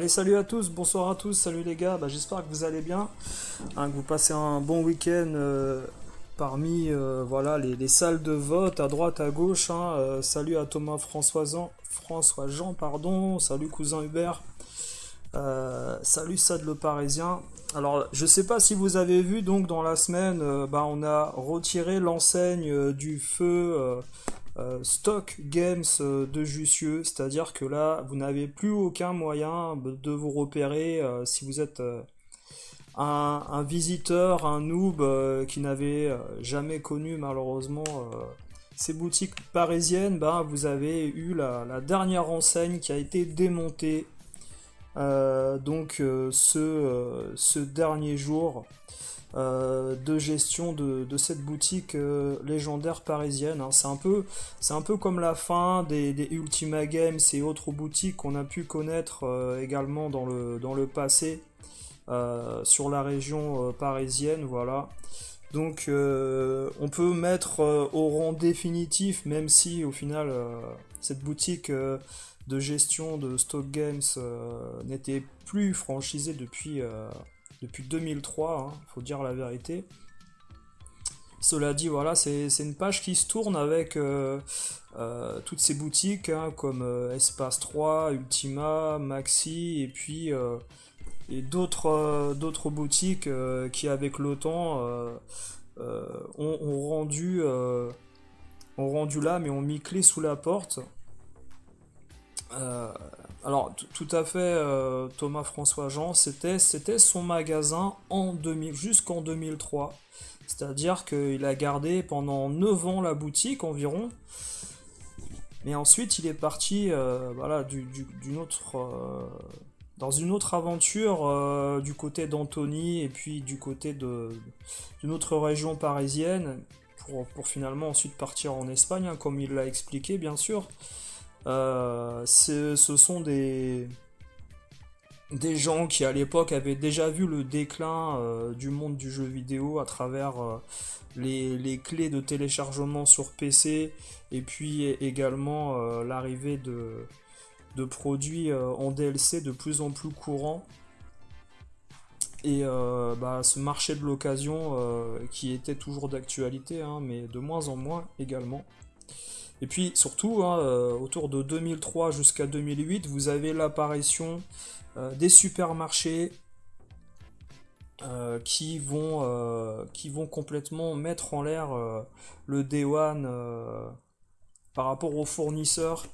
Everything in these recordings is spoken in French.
Allez, salut à tous, bonsoir à tous, salut les gars, j'espère que vous allez bien, que vous passez un bon week-end parmi voilà, les salles de vote à droite, à gauche. Salut à Thomas François Jean, pardon, salut cousin Hubert, salut Sad le Parisien. Alors, je sais pas si vous avez vu, donc dans la semaine, on a retiré l'enseigne du feu Stock Games de Jussieu, c'est-à-dire que là, vous n'avez plus aucun moyen de vous repérer si vous êtes un visiteur, un noob qui n'avait jamais connu malheureusement ces boutiques parisiennes. Vous avez eu la dernière enseigne qui a été démontée ce dernier jour de gestion de cette boutique légendaire parisienne. C'est un peu comme la fin des Ultima Games et autres boutiques qu'on a pu connaître également dans le passé sur la région parisienne. Voilà. Donc on peut mettre au rang définitif, même si au final cette boutique de gestion de Stock Games n'était plus franchisée depuis 2003, il faut dire la vérité. Cela dit, voilà, c'est une page qui se tourne avec toutes ces boutiques comme Espace 3, Ultima, Maxi, et puis d'autres boutiques qui, avec le temps, ont ont rendu l'âme et ont mis clé sous la porte. Euh, alors, tout à fait, Thomas François Jean, c'était son magasin jusqu'en 2003. C'est-à-dire qu'il a gardé pendant 9 ans la boutique environ. Mais ensuite, il est parti voilà, dans une autre aventure du côté d'Antony et puis du côté d'une autre région parisienne pour finalement ensuite partir en Espagne, comme il l'a expliqué, bien sûr. Ce sont des gens qui à l'époque avaient déjà vu le déclin du monde du jeu vidéo à travers les clés de téléchargement sur PC et puis également l'arrivée de produits en DLC de plus en plus courants et ce marché de l'occasion qui était toujours d'actualité, mais de moins en moins également. Et puis surtout, autour de 2003 jusqu'à 2008, vous avez l'apparition des supermarchés qui vont complètement mettre en l'air le Day One par rapport aux fournisseurs.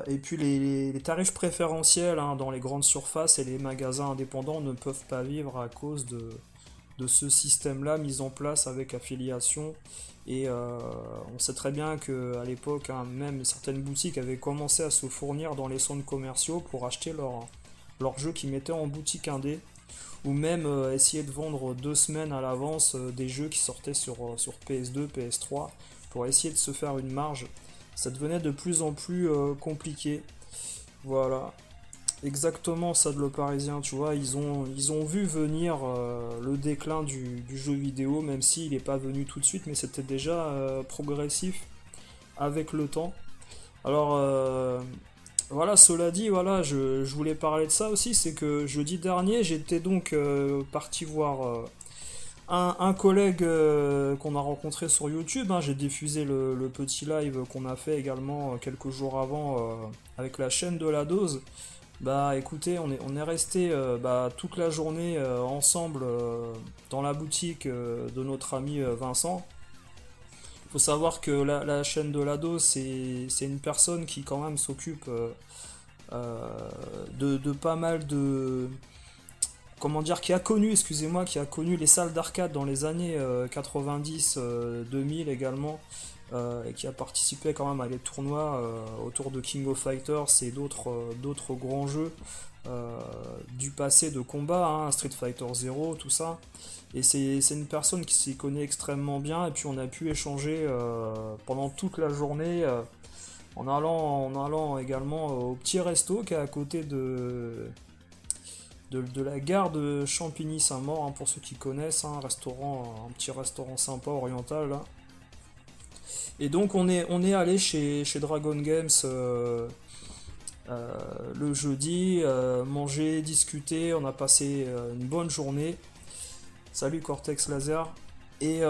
Et puis les tarifs préférentiels dans les grandes surfaces et les magasins indépendants ne peuvent pas vivre à cause de ce système-là mis en place avec affiliation. Et on sait très bien qu'à l'époque, même certaines boutiques avaient commencé à se fournir dans les centres commerciaux pour acheter leurs jeux qu'ils mettaient en boutique indé, ou même essayer de vendre 2 semaines à l'avance des jeux qui sortaient sur PS2, PS3, pour essayer de se faire une marge. Ça devenait de plus en plus compliqué. Voilà. Exactement ça de le Parisien, tu vois, ils ont vu venir le déclin du jeu vidéo, même s'il n'est pas venu tout de suite, mais c'était déjà progressif avec le temps. Alors voilà, cela dit, voilà, je voulais parler de ça aussi, c'est que jeudi dernier, j'étais donc parti voir un collègue qu'on a rencontré sur YouTube. J'ai diffusé le petit live qu'on a fait également quelques jours avant avec la chaîne de la dose. Écoutez, on est resté toute la journée ensemble dans la boutique de notre ami Vincent. Il faut savoir que la chaîne de l'ado, c'est une personne qui quand même s'occupe de pas mal de... Comment dire, qui a connu les salles d'arcade dans les années 90, 2000 également, et qui a participé quand même à des tournois autour de King of Fighters et d'autres grands jeux du passé de combat, Street Fighter Zero, tout ça. Et c'est une personne qui s'y connaît extrêmement bien, et puis on a pu échanger pendant toute la journée en allant également au petit resto qui est à côté de la gare de Champigny-Saint-Maur, pour ceux qui connaissent, un petit restaurant sympa oriental là. Et donc on est allé chez Dragon Games le jeudi, manger, discuter, on a passé une bonne journée. Salut Cortex Laser. Et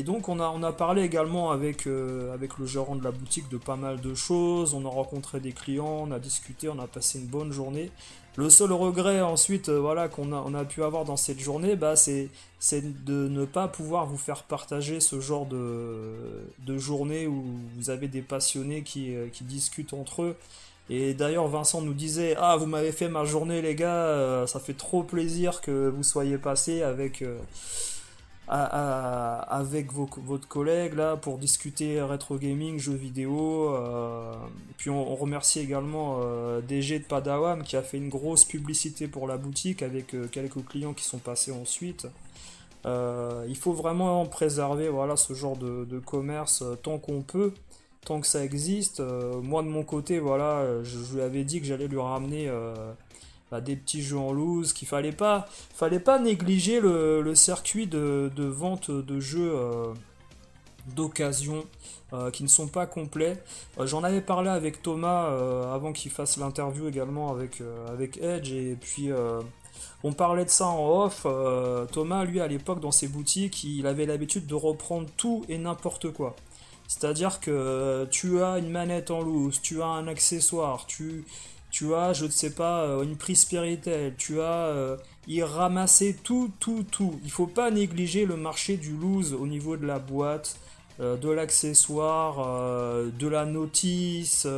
donc on a parlé également avec le gérant de la boutique de pas mal de choses, on a rencontré des clients, on a discuté, on a passé une bonne journée. Le seul regret ensuite voilà, on a pu avoir dans cette journée, bah, c'est de ne pas pouvoir vous faire partager ce genre de journée où vous avez des passionnés qui discutent entre eux. Et d'ailleurs, Vincent nous disait, ah, vous m'avez fait ma journée, les gars, ça fait trop plaisir que vous soyez passés avec votre collègue là pour discuter rétro gaming, jeux vidéo. Puis on remercie également DG de Padawan qui a fait une grosse publicité pour la boutique avec quelques clients qui sont passés ensuite. Il faut vraiment préserver voilà, ce genre de commerce tant qu'on peut, tant que ça existe. Moi de mon côté, voilà, je lui avais dit que j'allais lui ramener bah, des petits jeux en loose, qu'il fallait pas négliger le circuit de vente de jeux d'occasion qui ne sont pas complets. J'en avais parlé avec Thomas avant qu'il fasse l'interview également avec Edge et puis on parlait de ça en off. Thomas, lui, à l'époque, dans ses boutiques, il avait l'habitude de reprendre tout et n'importe quoi. C'est-à-dire que tu as une manette en loose, tu as un accessoire, tu as, je ne sais pas, une prise Spiritel, il ramassait tout, tout, tout. Il faut pas négliger le marché du loose au niveau de la boîte, de l'accessoire, de la notice.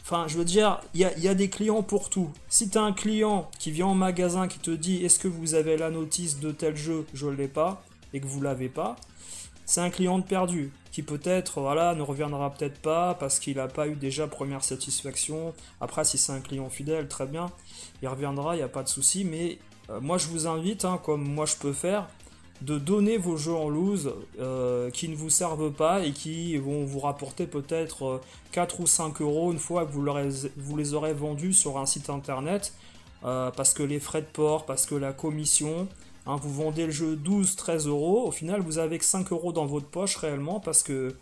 Enfin, je veux dire, il y a des clients pour tout. Si tu as un client qui vient en magasin qui te dit est-ce que vous avez la notice de tel jeu, je ne l'ai pas, et que vous l'avez pas, c'est un client de perdu qui peut-être voilà, ne reviendra peut-être pas parce qu'il n'a pas eu déjà première satisfaction. Après, si c'est un client fidèle, très bien, il reviendra, il n'y a pas de souci. Mais moi, je vous invite, hein, comme moi je peux faire, de donner vos jeux en loose qui ne vous servent pas et qui vont vous rapporter peut-être 4 ou 5 euros une fois que vous les aurez vendus sur un site internet. Parce que les frais de port, parce que la commission, hein, vous vendez le jeu 12-13 euros, au final vous avez que 5 euros dans votre poche réellement parce que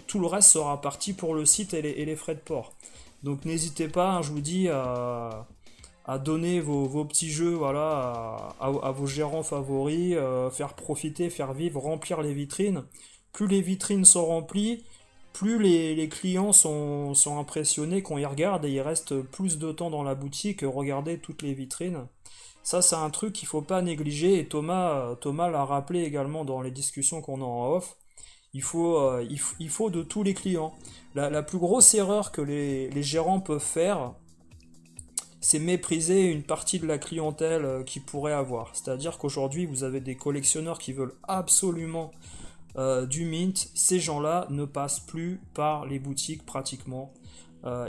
tout le reste sera parti pour le site et les frais de port. Donc n'hésitez pas, hein, je vous dis, à donner vos petits jeux voilà, à vos gérants favoris, faire profiter, faire vivre, remplir les vitrines. Plus les vitrines sont remplies, plus les clients sont impressionnés quand ils regardent et ils restent plus de temps dans la boutique, regarder toutes les vitrines. Ça, c'est un truc qu'il ne faut pas négliger et Thomas l'a rappelé également dans les discussions qu'on a en off. Il faut de tous les clients. La plus grosse erreur que les gérants peuvent faire, c'est mépriser une partie de la clientèle qu'ils pourraient avoir. C'est-à-dire qu'aujourd'hui, vous avez des collectionneurs qui veulent absolument du mint. Ces gens-là ne passent plus par les boutiques pratiquement.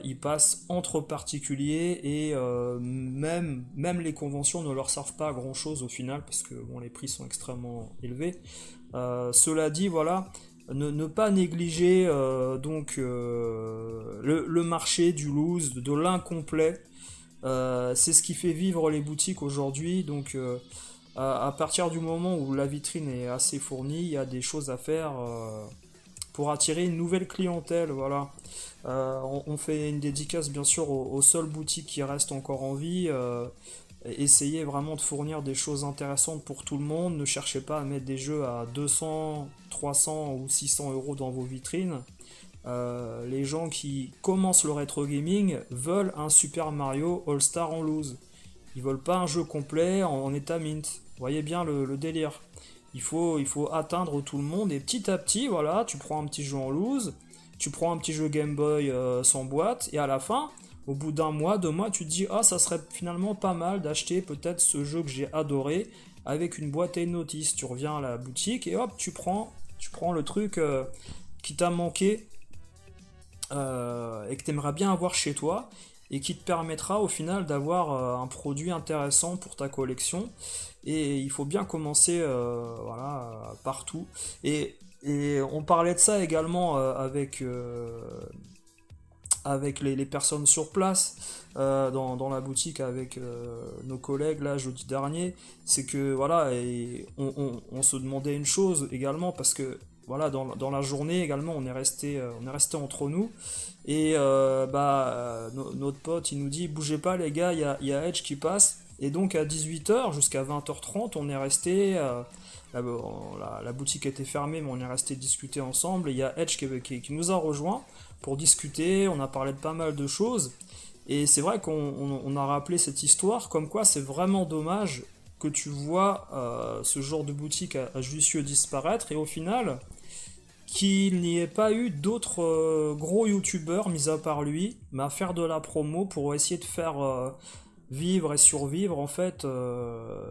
Ils passent entre particuliers et même les conventions ne leur servent pas à grand chose au final parce que bon, les prix sont extrêmement élevés. Cela dit, voilà, ne pas négliger le marché du loose, de l'incomplet. C'est ce qui fait vivre les boutiques aujourd'hui. Donc à partir du moment où la vitrine est assez fournie, il y a des choses à faire pour attirer une nouvelle clientèle. Voilà. On fait une dédicace bien sûr aux seules boutiques qui restent encore en vie. Essayez vraiment de fournir des choses intéressantes pour tout le monde. Ne cherchez pas à mettre des jeux à 200, 300 ou 600 euros dans vos vitrines. Les gens qui commencent le rétro gaming veulent un Super Mario All-Star en loose. Ils veulent pas un jeu complet en état mint. Vous voyez bien le délire. Il faut atteindre tout le monde et petit à petit, voilà, tu prends un petit jeu en loose, tu prends un petit jeu Game Boy sans boîte et à la fin, au bout d'un mois, 2 mois, tu te dis ah ça serait finalement pas mal d'acheter peut-être ce jeu que j'ai adoré avec une boîte et une notice. Tu reviens à la boutique et hop tu prends le truc qui t'a manqué et que tu aimerais bien avoir chez toi et qui te permettra au final d'avoir un produit intéressant pour ta collection. Et il faut bien commencer voilà, partout. Et on parlait de ça également avec les personnes sur place dans la boutique avec nos collègues là jeudi dernier. C'est que voilà, et on se demandait une chose également parce que voilà, dans la journée également, on est resté entre nous. Et notre pote, il nous dit, bougez pas les gars, il y a Edge qui passe. Et donc à 18h jusqu'à 20h30, on est resté. La boutique était fermée, mais on est resté discuter ensemble. Et il y a Edge qui nous a rejoint pour discuter. On a parlé de pas mal de choses. Et c'est vrai qu'on a rappelé cette histoire, comme quoi c'est vraiment dommage que tu vois ce genre de boutique à Jussieu disparaître. Et au final, qu'il n'y ait pas eu d'autres gros youtubeurs, mis à part lui, mais à faire de la promo pour essayer de faire vivre et survivre en fait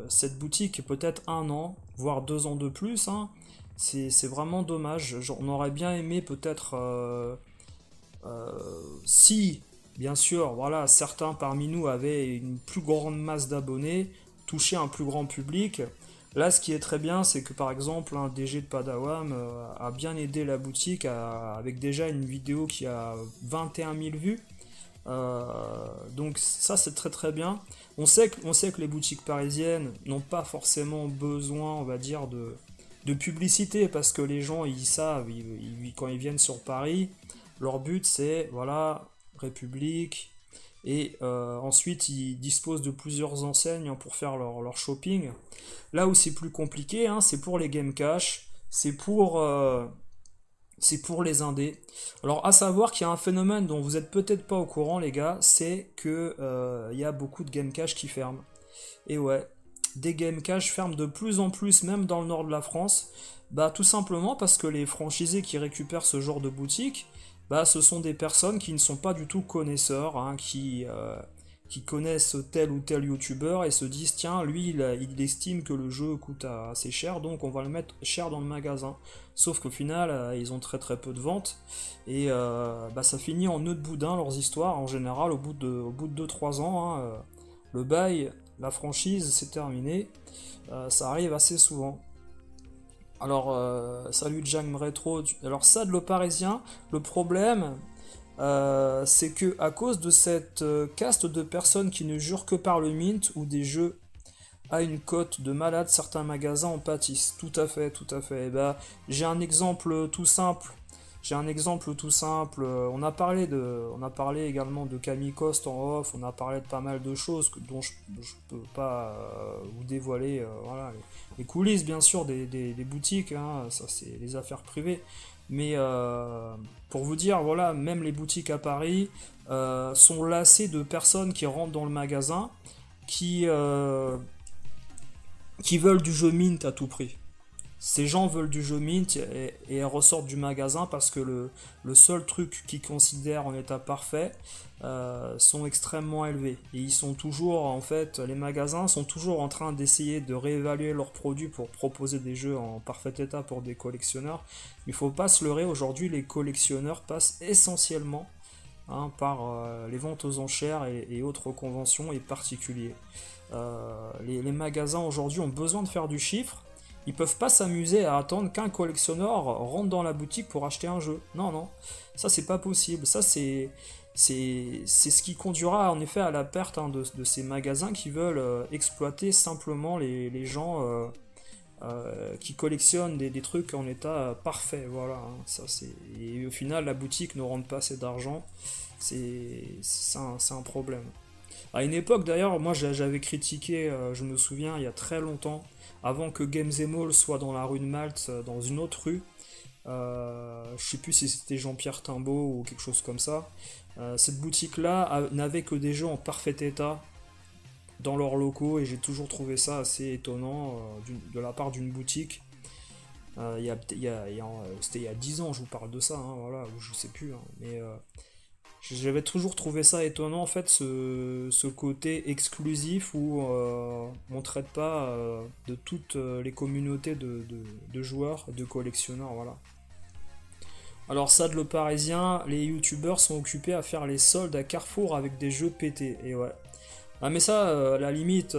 cette boutique peut-être 1 an, voire 2 ans de plus. Hein. C'est vraiment dommage. On aurait bien aimé peut-être si, bien sûr, voilà, certains parmi nous avaient une plus grande masse d'abonnés, toucher un plus grand public. Là, ce qui est très bien, c'est que par exemple, un DG de Padawam a bien aidé la boutique avec déjà une vidéo qui a 21 000 vues. Donc ça, c'est très très bien. On sait que les boutiques parisiennes n'ont pas forcément besoin, on va dire, de publicité parce que les gens, ils savent, quand ils viennent sur Paris, leur but c'est, voilà, République, et ensuite ils disposent de plusieurs enseignes pour faire leur shopping. Là où c'est plus compliqué, hein, c'est pour les game cash, c'est pour les indés. Alors à savoir qu'il y a un phénomène dont vous êtes peut-être pas au courant les gars, c'est que il y a beaucoup de game cash qui ferment. Et ouais, des game cash ferment de plus en plus, même dans le nord de la France. Bah tout simplement parce que les franchisés qui récupèrent ce genre de boutique, bah ce sont des personnes qui ne sont pas du tout connaisseurs, hein, qui connaissent tel ou tel youtubeur et se disent tiens lui il estime que le jeu coûte assez cher donc on va le mettre cher dans le magasin. Sauf qu'au final ils ont très très peu de ventes et ça finit en nœud de boudin leurs histoires en général au bout de 2-3 ans. Hein, le bail, la franchise c'est terminé. Ça arrive assez souvent. Alors, salut Jam Retro. Alors, ça, de le parisien, le problème, c'est que à cause de cette caste de personnes qui ne jurent que par le mint ou des jeux à une cote de malade, certains magasins en pâtissent. Tout à fait, tout à fait. Et bah, j'ai un exemple tout simple. On a parlé également de Camille Coste en off. On a parlé de pas mal de choses dont je peux pas vous dévoiler. Voilà, les coulisses bien sûr des boutiques. Hein, ça c'est les affaires privées. Mais pour vous dire, voilà, même les boutiques à Paris sont lassées de personnes qui rentrent dans le magasin, qui, euh, qui veulent du jeu mint à tout prix. Ces gens veulent du jeu mint et ressortent du magasin parce que le seul truc qu'ils considèrent en état parfait sont extrêmement élevés. Et ils sont toujours, en fait, les magasins sont toujours en train d'essayer de réévaluer leurs produits pour proposer des jeux en parfait état pour des collectionneurs. Mais il ne faut pas se leurrer, aujourd'hui les collectionneurs passent essentiellement, hein, par les ventes aux enchères et autres conventions et particuliers. Les magasins aujourd'hui ont besoin de faire du chiffre. Ils peuvent pas s'amuser à attendre qu'un collectionneur rentre dans la boutique pour acheter un jeu. Non, non, ça c'est pas possible. Ça c'est ce qui conduira en effet à la perte, hein, de ces magasins qui veulent exploiter simplement les gens qui collectionnent des trucs en état parfait. Voilà, hein, et au final la boutique ne rentre pas assez d'argent. C'est un problème. À une époque d'ailleurs, moi j'avais critiqué, je me souviens, il y a très longtemps, avant que Games Mall soit dans la rue de Malte, dans une autre rue, je sais plus si c'était Jean-Pierre Timbaud ou quelque chose comme ça, cette boutique-là n'avait que des jeux en parfait état dans leurs locaux et j'ai toujours trouvé ça assez étonnant de la part d'une boutique. C'était il y a 10 ans, je vous parle de ça, hein, voilà, ou je sais plus, hein, mais j'avais toujours trouvé ça étonnant en fait ce côté exclusif où on traite pas de toutes les communautés de joueurs, de collectionneurs, voilà. Alors ça de le parisien, les youtubeurs sont occupés à faire les soldes à Carrefour avec des jeux pétés, et ouais. Ah mais ça, à la limite,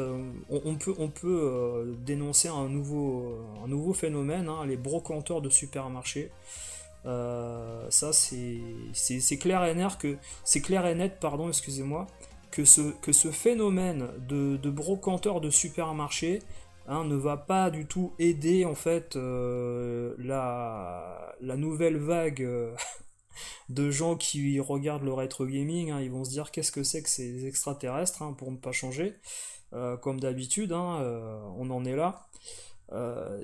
on peut dénoncer un nouveau phénomène, hein, les brocanteurs de supermarchés. Ça c'est clair et net pardon, excusez-moi, que ce phénomène de brocanteur de supermarché hein, ne va pas du tout aider en fait la nouvelle vague de gens qui regardent le rétro gaming, hein. Ils vont se dire qu'est-ce que c'est que ces extraterrestres, hein, pour ne pas changer, comme d'habitude, hein, on en est là.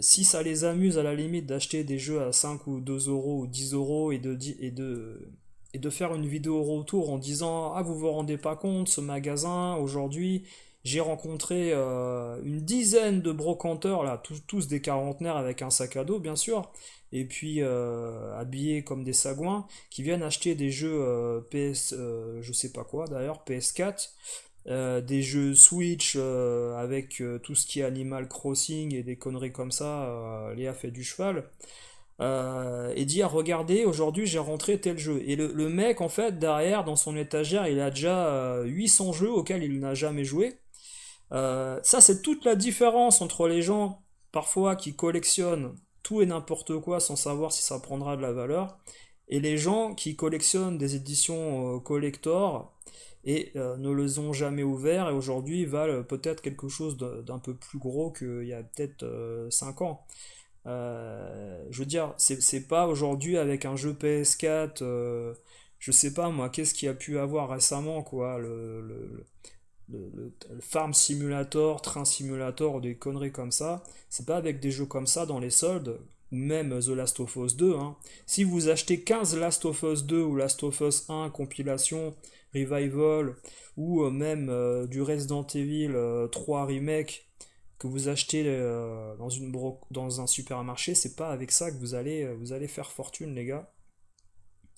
Si ça les amuse à la limite d'acheter des jeux à 5 ou 2 euros ou 10 euros et de faire une vidéo retour en disant ah vous vous rendez pas compte ce magasin aujourd'hui j'ai rencontré une dizaine de brocanteurs là tous des quarantenaires avec un sac à dos bien sûr et puis habillés comme des sagouins qui viennent acheter des jeux PS je sais pas quoi d'ailleurs PS4 des jeux Switch avec tout ce qui est Animal Crossing et des conneries comme ça, Léa fait du cheval, et dire regardez, aujourd'hui j'ai rentré tel jeu. Et le mec, en fait, derrière, dans son étagère, il a déjà 800 jeux auxquels il n'a jamais joué. Ça, c'est toute la différence entre les gens, parfois, qui collectionnent tout et n'importe quoi sans savoir si ça prendra de la valeur, et les gens qui collectionnent des éditions collector et ne les ont jamais ouverts et aujourd'hui valent peut-être quelque chose d'un peu plus gros qu'il y a peut-être 5 ans. Je veux dire, c'est pas aujourd'hui avec un jeu PS4, je sais pas moi, qu'est-ce qu'il y a pu avoir récemment, quoi, le Farm Simulator, Train Simulator, des conneries comme ça. C'est pas avec des jeux comme ça dans les soldes, ou même The Last of Us 2, hein. Si vous achetez 15 Last of Us 2 ou Last of Us 1 compilation, revival, ou même du Resident Evil 3 remake que vous achetez dans un supermarché, c'est pas avec ça que vous allez faire fortune, les gars.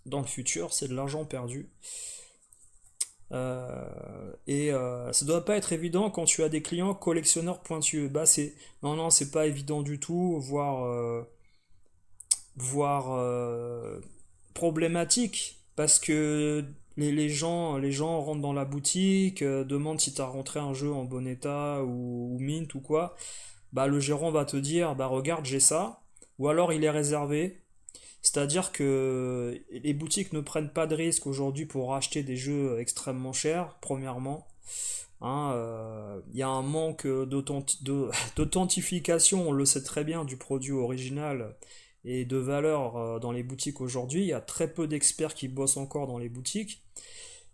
Dans le futur, c'est de l'argent perdu. Ça doit pas être évident quand tu as des clients collectionneurs pointueux. Bah c'est non non c'est pas évident du tout, voire problématique parce que les gens rentrent dans la boutique, demandent si tu as rentré un jeu en bon état ou mint ou quoi. Bah le gérant va te dire bah regarde j'ai ça ou alors il est réservé. C'est-à-dire que les boutiques ne prennent pas de risque aujourd'hui pour acheter des jeux extrêmement chers, premièrement. Hein, il y a un manque d'authentification, on le sait très bien, du produit original et de valeur dans les boutiques aujourd'hui. Il y a très peu d'experts qui bossent encore dans les boutiques.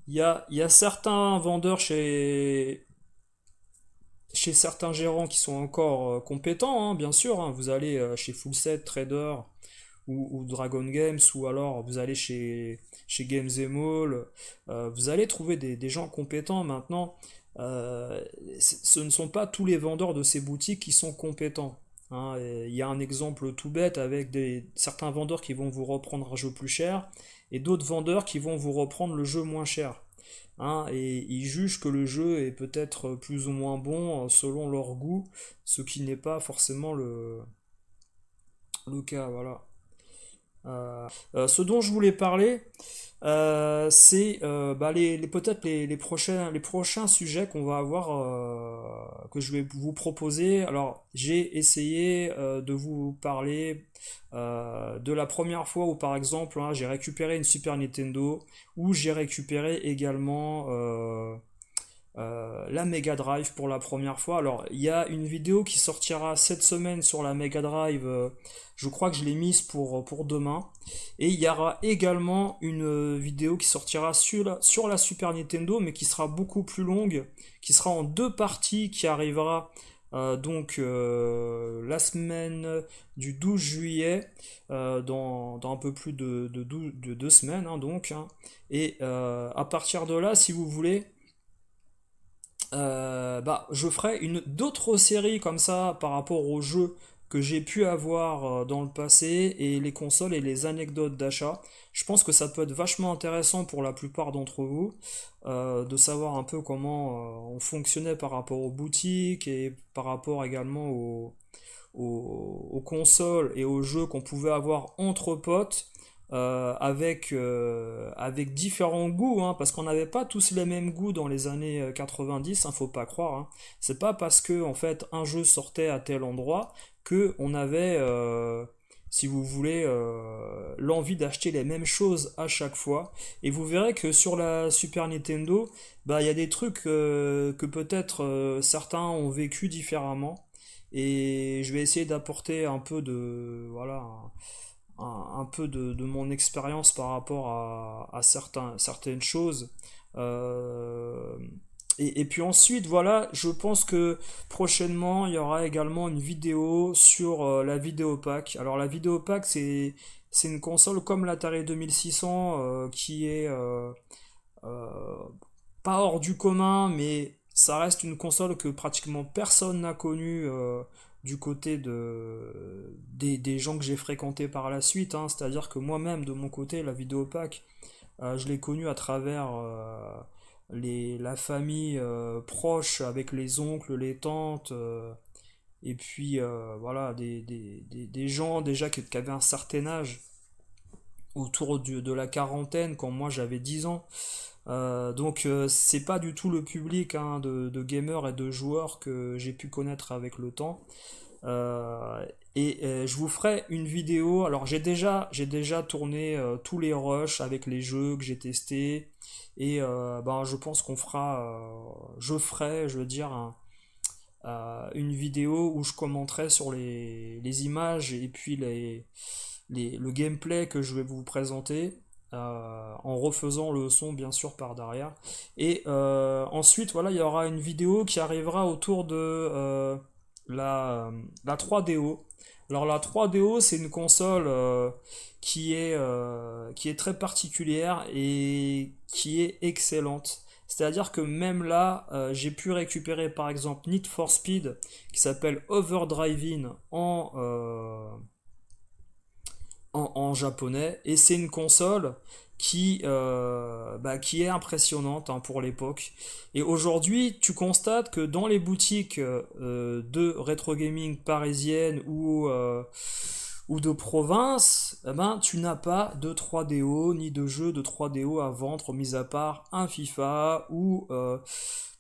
Il y a certains vendeurs chez certains gérants qui sont encore compétents, hein, bien sûr, hein. Vous allez chez Fullset Trader ou Dragon Games, ou alors vous allez chez Games Mall, vous allez trouver des gens compétents maintenant. Ce ne sont pas tous les vendeurs de ces boutiques qui sont compétents, hein. Il y a un exemple tout bête avec certains vendeurs qui vont vous reprendre un jeu plus cher et d'autres vendeurs qui vont vous reprendre le jeu moins cher, hein, et ils jugent que le jeu est peut-être plus ou moins bon selon leur goût, ce qui n'est pas forcément le cas, voilà. Ce dont je voulais parler, c'est bah, peut-être les prochains sujets qu'on va avoir, que je vais vous proposer. Alors, j'ai essayé de vous parler de la première fois où, par exemple, hein, j'ai récupéré une Super Nintendo, où j'ai récupéré également la Mega Drive pour la première fois. Alors, il y a une vidéo qui sortira cette semaine sur la Mega Drive. Je crois que je l'ai mise pour demain. Et il y aura également une vidéo qui sortira sur la Super Nintendo, mais qui sera beaucoup plus longue, qui sera en deux parties, qui arrivera la semaine du 12 juillet, dans un peu plus de 2 semaines, hein, donc, hein. Et à partir de là, si vous voulez, bah, je ferai d'autres séries comme ça par rapport aux jeux que j'ai pu avoir dans le passé et les consoles et les anecdotes d'achat. Je pense que ça peut être vachement intéressant pour la plupart d'entre vous, de savoir un peu comment on fonctionnait par rapport aux boutiques et par rapport également aux consoles et aux jeux qu'on pouvait avoir entre potes, avec différents goûts, hein, parce qu'on n'avait pas tous les mêmes goûts dans les années 90, hein, faut pas croire, hein. C'est pas parce que en fait un jeu sortait à tel endroit que on avait, si vous voulez, l'envie d'acheter les mêmes choses à chaque fois. Et vous verrez que sur la Super Nintendo, bah il y a des trucs que peut-être certains ont vécu différemment. et je vais essayer d'apporter un peu de voilà un peu de mon expérience par rapport à certaines choses. Euh, et puis ensuite, voilà, je pense que prochainement, il y aura également une vidéo sur la Vidéopack. Alors la Vidéopack, c'est une console comme l'Atari 2600 qui est euh, pas hors du commun, mais ça reste une console que pratiquement personne n'a connue du côté des gens que j'ai fréquentés par la suite, hein. C'est-à-dire que moi-même, de mon côté, la Vidéopack, je l'ai connue à travers la famille proche, avec les oncles, les tantes, et puis voilà, des gens déjà qui avaient un certain âge, autour de la quarantaine, quand moi j'avais 10 ans. Donc c'est pas du tout le public, hein, de gamers et de joueurs que j'ai pu connaître avec le temps. Je vous ferai une vidéo. Alors j'ai déjà tourné tous les rushs avec les jeux que j'ai testés. Et ben, je pense je ferai, je veux dire, une vidéo où je commenterai sur les images et puis le gameplay que je vais vous présenter, en refaisant le son bien sûr par derrière. Et ensuite, voilà, il y aura une vidéo qui arrivera autour de la 3DO. Alors la 3DO, c'est une console qui est très particulière et qui est excellente. C'est-à-dire que même là, j'ai pu récupérer par exemple Need for Speed qui s'appelle Overdriving en japonais, et c'est une console qui est impressionnante, hein, pour l'époque. Et aujourd'hui, tu constates que dans les boutiques de rétro gaming parisiennes ou de province, eh ben, tu n'as pas de 3DO ni de jeux de 3DO à vendre, mis à part un FIFA ou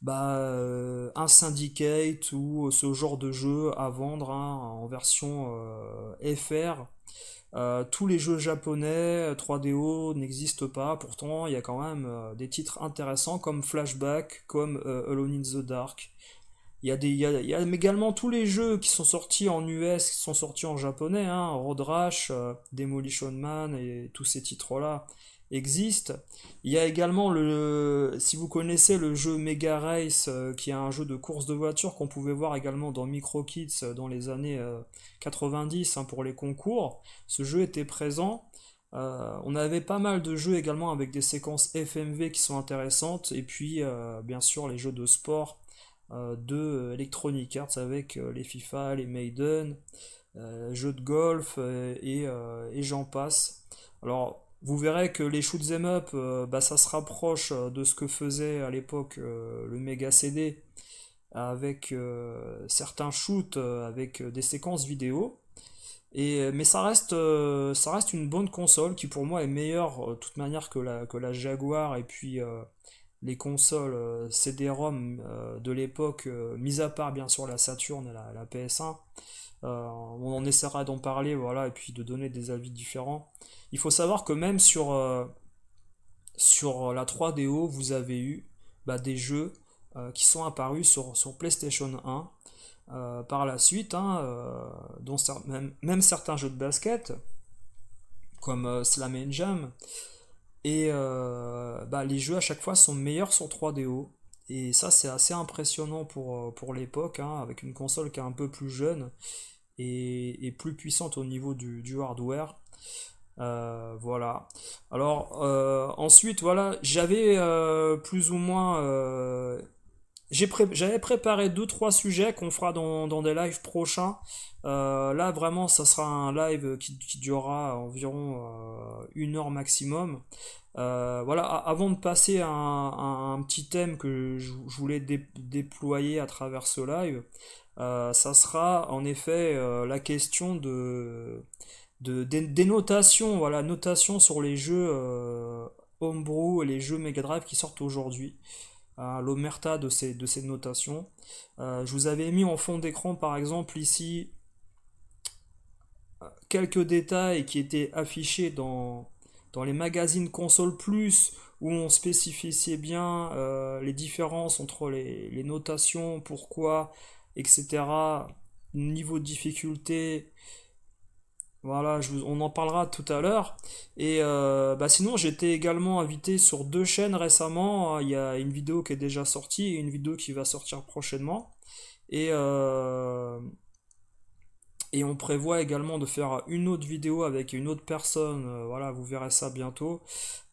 un Syndicate ou ce genre de jeu à vendre, hein, en version FR. Tous les jeux japonais 3DO n'existent pas, pourtant il y a quand même des titres intéressants comme Flashback, comme Alone in the Dark. Il y a également tous les jeux qui sont sortis en US, qui sont sortis en japonais, hein, Road Rash, Demolition Man et tous ces titres-là existent. Il y a également si vous connaissez le jeu Mega Race, qui est un jeu de course de voiture qu'on pouvait voir également dans Micro Kids dans les années 90, hein, pour les concours. Ce jeu était présent. On avait pas mal de jeux également avec des séquences FMV qui sont intéressantes, et puis bien sûr les jeux de sport de Electronic Arts avec les FIFA, les Maiden, jeux de golf, et j'en passe. Alors, vous verrez que les shoot 'em up, ça se rapproche de ce que faisait à l'époque le Mega CD, avec certains shoots avec des séquences vidéo. Mais ça reste une bonne console qui pour moi est meilleure de toute manière que la Jaguar, et puis les consoles CD-ROM de l'époque, mis à part bien sûr la Saturn et la PS1. On en essaiera d'en parler, voilà, et puis de donner des avis différents. Il faut savoir que même sur la 3DO, vous avez eu des jeux qui sont apparus sur PlayStation 1 par la suite, hein, dont même certains jeux de basket, comme Slam and Jam. Et les jeux à chaque fois sont meilleurs sur 3DO. Et ça, c'est assez impressionnant pour l'époque, hein, avec une console qui est un peu plus jeune et plus puissante au niveau du hardware. Voilà. Alors, ensuite, voilà, j'avais plus ou moins. J'avais préparé deux trois sujets qu'on fera dans des lives prochains. Là, vraiment, ça sera un live qui durera environ 1 heure maximum. Voilà, avant de passer à un petit thème que je voulais déployer à travers ce live, ça sera en effet la question des notations, voilà, notations sur les jeux Homebrew et les jeux Mega Drive qui sortent aujourd'hui, l'omerta de ces notations. Je vous avais mis en fond d'écran par exemple ici quelques détails qui étaient affichés dans les magazines Console Plus, où on spécifiait bien les différences entre les notations, pourquoi, etc. niveau de difficulté, voilà, on en parlera tout à l'heure. Et bah sinon, j'étais également invité sur deux chaînes récemment. Il y a une vidéo qui est déjà sortie et une vidéo qui va sortir prochainement. Et, et on prévoit également de faire une autre vidéo avec une autre personne. Voilà, vous verrez ça bientôt.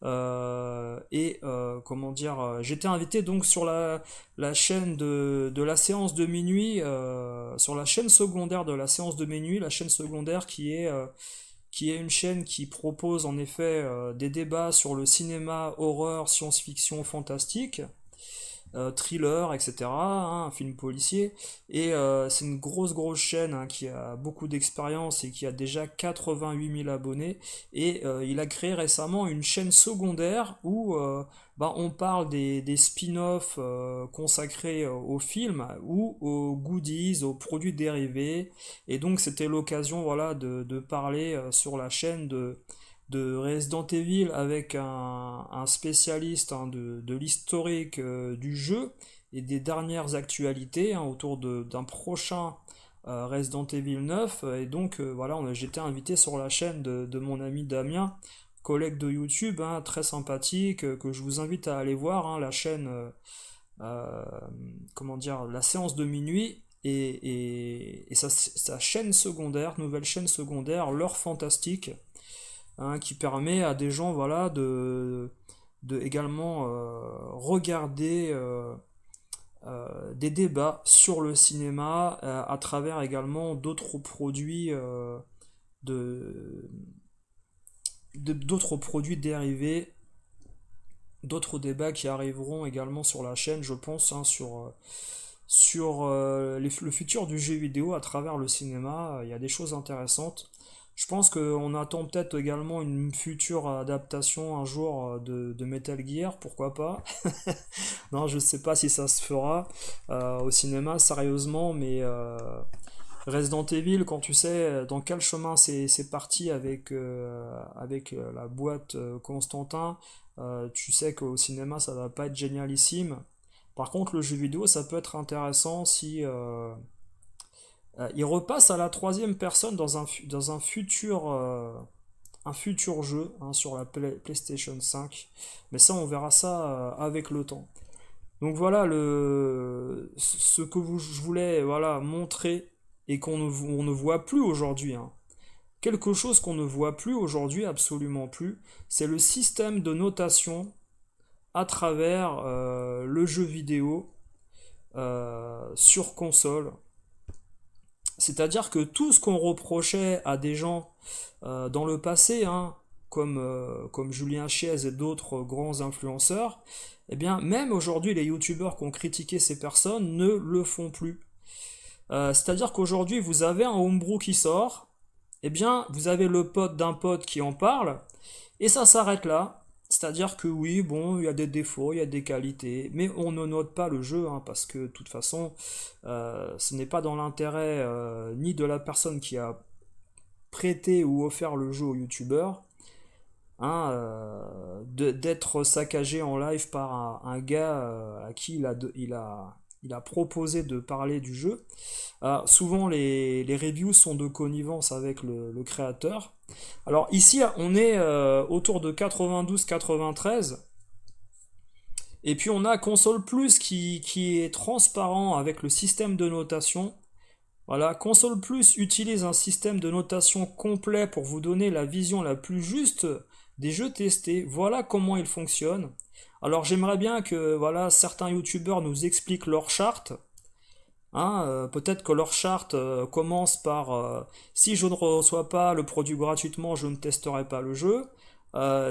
Comment dire, j'étais invité donc sur la chaîne de la séance de minuit, sur la chaîne secondaire de la séance de minuit, la chaîne secondaire qui est une chaîne qui propose en effet des débats sur le cinéma, horreur, science-fiction, fantastique, thriller, etc., hein, un film policier. Et c'est une grosse chaîne, hein, qui a beaucoup d'expérience et qui a déjà 88 000 abonnés. Et il a créé récemment une chaîne secondaire où bah, on parle des spin-offs consacrés aux films ou aux goodies, aux produits dérivés. Et donc c'était l'occasion, voilà, de parler sur la chaîne de Resident Evil avec un spécialiste, hein, de l'historique du jeu et des dernières actualités, hein, autour d'un prochain Resident Evil 9. Et donc voilà, j'étais invité sur la chaîne de mon ami Damien, collègue de YouTube, hein, très sympathique, que je vous invite à aller voir, hein, la chaîne, euh, comment dire, la séance de minuit. Et sa chaîne secondaire, nouvelle chaîne secondaire, l'heure fantastique, hein, qui permet à des gens, voilà, de également regarder des débats sur le cinéma à travers également d'autres produits de, d'autres produits dérivés, d'autres débats qui arriveront également sur la chaîne, je pense, hein, sur le futur du jeu vidéo à travers le cinéma. Il y a des choses intéressantes. Je pense qu'on attend peut-être également une future adaptation un jour de Metal Gear, pourquoi pas. Non, je sais pas si ça se fera au cinéma, sérieusement, mais Resident Evil, quand tu sais dans quel chemin c'est parti avec la boîte Constantin, tu sais qu'au cinéma ça va pas être génialissime. Par contre, le jeu vidéo, ça peut être intéressant si il repasse à la troisième personne dans un futur jeu, hein, sur la PlayStation 5. Mais ça, on verra ça avec le temps. Donc voilà ce que je voulais, voilà, montrer et on ne voit plus aujourd'hui, hein. Quelque chose qu'on ne voit plus aujourd'hui, absolument plus, c'est le système de notation à travers le jeu vidéo sur console. C'est-à-dire que tout ce qu'on reprochait à des gens dans le passé, hein, comme Julien Chiez et d'autres grands influenceurs, eh bien, même aujourd'hui, les youtubeurs qui ont critiqué ces personnes ne le font plus. C'est-à-dire qu'aujourd'hui, vous avez un homebrew qui sort, eh bien, vous avez le pote d'un pote qui en parle, et ça s'arrête là. C'est-à-dire que oui, bon, il y a des défauts, il y a des qualités, mais on ne note pas le jeu, hein, parce que de toute façon, ce n'est pas dans l'intérêt ni de la personne qui a prêté ou offert le jeu au youtubeur, hein, d'être saccagé en live par un gars à qui il a proposé de parler du jeu. Souvent, les reviews sont de connivence avec le créateur. Alors ici, on est autour de 92-93. Et puis on a Console Plus qui est transparent avec le système de notation. Voilà, Console Plus utilise un système de notation complet pour vous donner la vision la plus juste des jeux testés. Voilà comment il fonctionne. Alors j'aimerais bien que, voilà, certains youtubeurs nous expliquent leur charte. Hein, peut-être que leur charte commence par si je ne reçois pas le produit gratuitement, je ne testerai pas le jeu.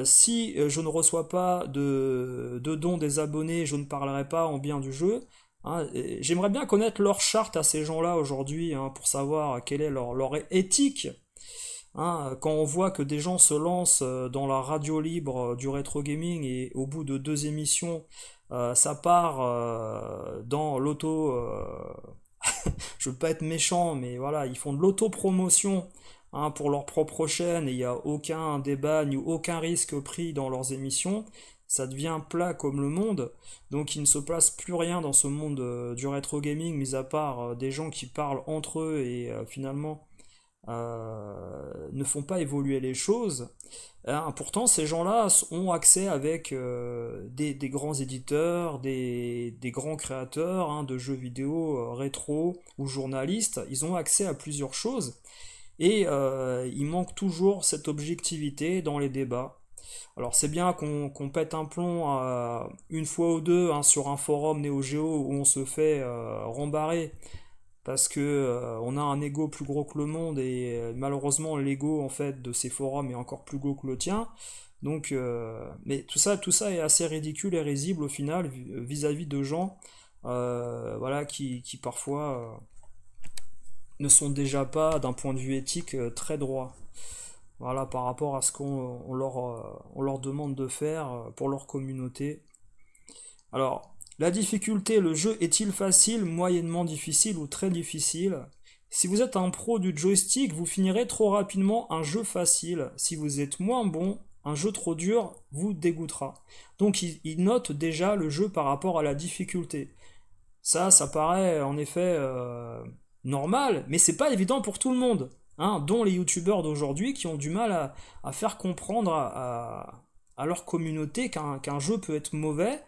Si je ne reçois pas de dons des abonnés, je ne parlerai pas en bien du jeu. Hein. J'aimerais bien connaître leur charte à ces gens-là aujourd'hui, hein, pour savoir quelle est leur éthique. Hein. Quand on voit que des gens se lancent dans la radio libre du rétro gaming et au bout de deux émissions, ça part dans l'auto. Je veux pas être méchant, mais voilà, ils font de l'autopromotion, hein, pour leur propre chaîne et il n'y a aucun débat ni aucun risque pris dans leurs émissions. ça devient plat comme le monde, donc il ne se place plus rien dans ce monde du rétro gaming, mis à part des gens qui parlent entre eux et finalement ne font pas évoluer les choses. Hein, pourtant, ces gens-là ont accès avec des grands éditeurs, des grands créateurs hein, de jeux vidéo rétro ou journalistes. Ils ont accès à plusieurs choses et il manque toujours cette objectivité dans les débats. Alors c'est bien qu'on pète un plomb une fois ou deux hein, sur un forum Neo Geo où on se fait rembarrer parce que on a un ego plus gros que le monde et malheureusement l'ego en fait de ces forums est encore plus gros que le tien. Donc, mais tout ça est assez ridicule et risible au final vis-à-vis de gens, voilà, qui parfois ne sont déjà pas d'un point de vue éthique très droits. Voilà, par rapport à ce on leur demande de faire pour leur communauté. Alors, la difficulté, le jeu est-il facile, moyennement difficile ou très difficile? Si vous êtes un pro du joystick, vous finirez trop rapidement un jeu facile. Si vous êtes moins bon, un jeu trop dur vous dégoûtera. Donc il note déjà le jeu par rapport à la difficulté. Ça paraît en effet normal, mais c'est pas évident pour tout le monde. Hein, dont les youtubeurs d'aujourd'hui qui ont du mal à faire comprendre à leur communauté qu'un jeu peut être mauvais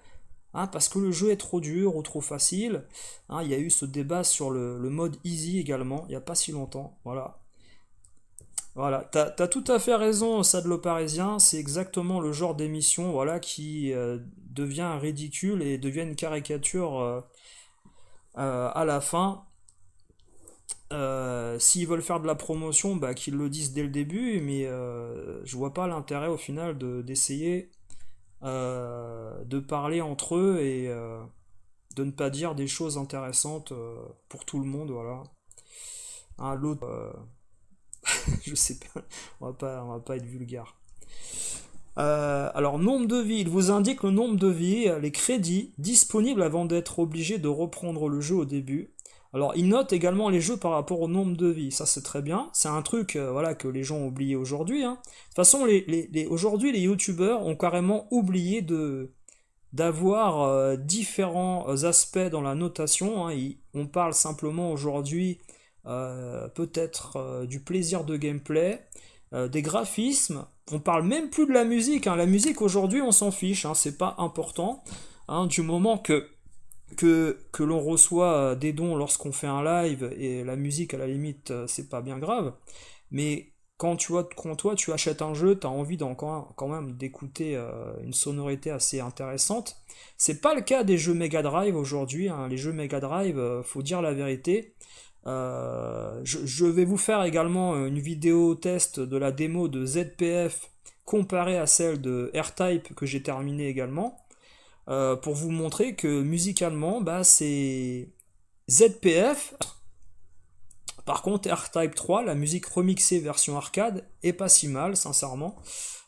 hein, parce que le jeu est trop dur ou trop facile. Hein, il y a eu ce débat sur le mode easy également, il n'y a pas si longtemps. Voilà, voilà. T'as tout à fait raison, ça de le Parisien, c'est exactement le genre d'émission voilà, qui devient ridicule et devient une caricature à la fin. S'ils veulent faire de la promotion, bah, qu'ils le disent dès le début, mais je vois pas l'intérêt au final d'essayer de parler entre eux et de ne pas dire des choses intéressantes pour tout le monde, voilà. Hein, l'autre, je sais pas, on va pas être vulgaire. Alors, nombre de vies, il vous indique le nombre de vies, les crédits disponibles avant d'être obligé de reprendre le jeu au début. Alors, il note également les jeux par rapport au nombre de vies, ça c'est très bien, c'est un truc voilà, que les gens ont oublié aujourd'hui. Hein. De toute façon, aujourd'hui, les youtubeurs ont carrément oublié d'avoir différents aspects dans la notation. Hein. On parle simplement aujourd'hui peut-être du plaisir de gameplay, des graphismes. On parle même plus de la musique. Hein. La musique aujourd'hui, on s'en fiche. Hein. C'est pas important. Hein, du moment que l'on reçoit des dons lorsqu'on fait un live et la musique à la limite c'est pas bien grave. Mais quand toi tu achètes un jeu, tu as envie quand même d'écouter une sonorité assez intéressante. C'est pas le cas des jeux Mega Drive aujourd'hui. Hein. Les jeux Mega Drive, faut dire la vérité. Je vais vous faire également une vidéo test de la démo de ZPF comparée à celle de R-Type que j'ai terminée également. Pour vous montrer que musicalement, bah, c'est ZPF. Par contre, R-Type 3, la musique remixée version arcade, est pas si mal, sincèrement.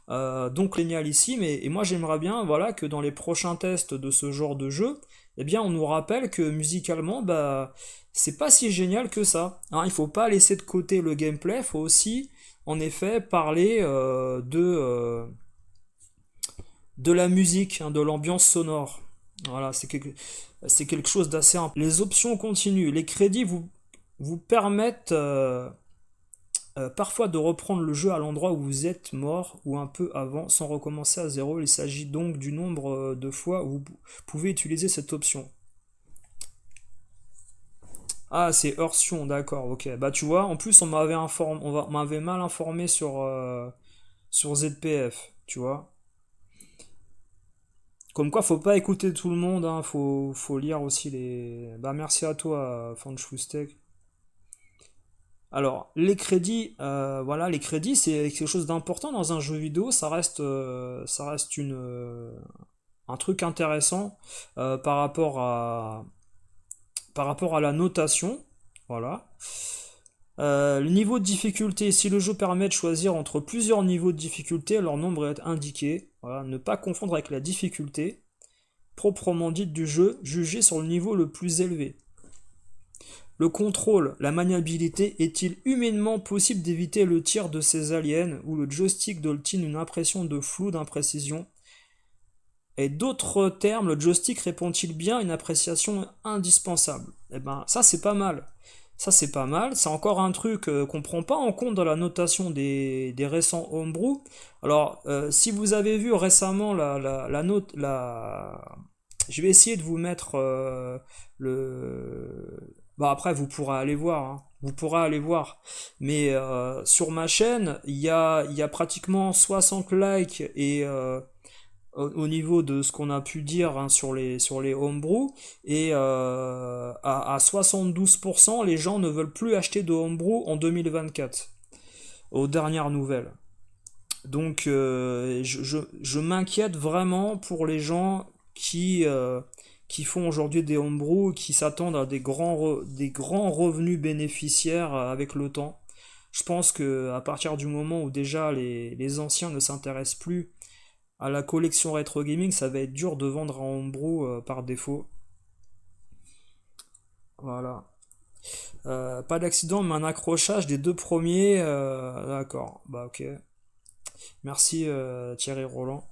Donc génial ici, et moi j'aimerais bien voilà, que dans les prochains tests de ce genre de jeu, eh bien, on nous rappelle que musicalement, bah, c'est pas si génial que ça. Hein, il faut pas laisser de côté le gameplay, il faut aussi, en effet, parler de la musique, hein, de l'ambiance sonore. Voilà, c'est quelque chose d'assez important. Les options continues, les crédits vous permettent parfois de reprendre le jeu à l'endroit où vous êtes mort ou un peu avant sans recommencer à zéro. Il s'agit donc du nombre de fois où vous pouvez utiliser cette option. Ah, c'est Hearthstone, d'accord, ok. Bah tu vois, en plus on m'avait mal informé sur ZPF, tu vois. Comme quoi, faut pas écouter tout le monde, hein, faut lire aussi les. Bah merci à toi, Fanchfoustek. Alors, les crédits, voilà, les crédits, c'est quelque chose d'important dans un jeu vidéo. Ça reste un truc intéressant par par rapport à la notation. Voilà. Le niveau de difficulté, si le jeu permet de choisir entre plusieurs niveaux de difficulté, leur nombre est indiqué. Voilà, ne pas confondre avec la difficulté proprement dite du jeu, jugée sur le niveau le plus élevé. Le contrôle, la maniabilité, est-il humainement possible d'éviter le tir de ces aliens ou le joystick donne-t-il une impression de flou, d'imprécision? Et d'autres termes, le joystick répond-il bien à une appréciation indispensable? Eh ben, ça c'est pas mal. Ça c'est pas mal. C'est encore un truc qu'on prend pas en compte dans la notation des récents homebrew. Alors, si vous avez vu récemment la note, je vais essayer de vous mettre le. Bah après, vous pourrez aller voir, hein. Vous pourrez aller voir. Mais sur ma chaîne, il y a pratiquement 60 likes et au niveau de ce qu'on a pu dire, hein, sur les homebrew. Et à 72%, les gens ne veulent plus acheter de homebrew en 2024, aux dernières nouvelles. Donc je m'inquiète vraiment pour les gens qui font aujourd'hui des homebrew, qui s'attendent à des grands revenus bénéficiaires avec le temps. Je pense que à partir du moment où déjà les anciens ne s'intéressent plus à la collection rétro gaming, ça va être dur de vendre un homebrew par défaut. Voilà. Pas d'accident, mais un accrochage des deux premiers. D'accord. Bah ok. Merci Thierry Roland.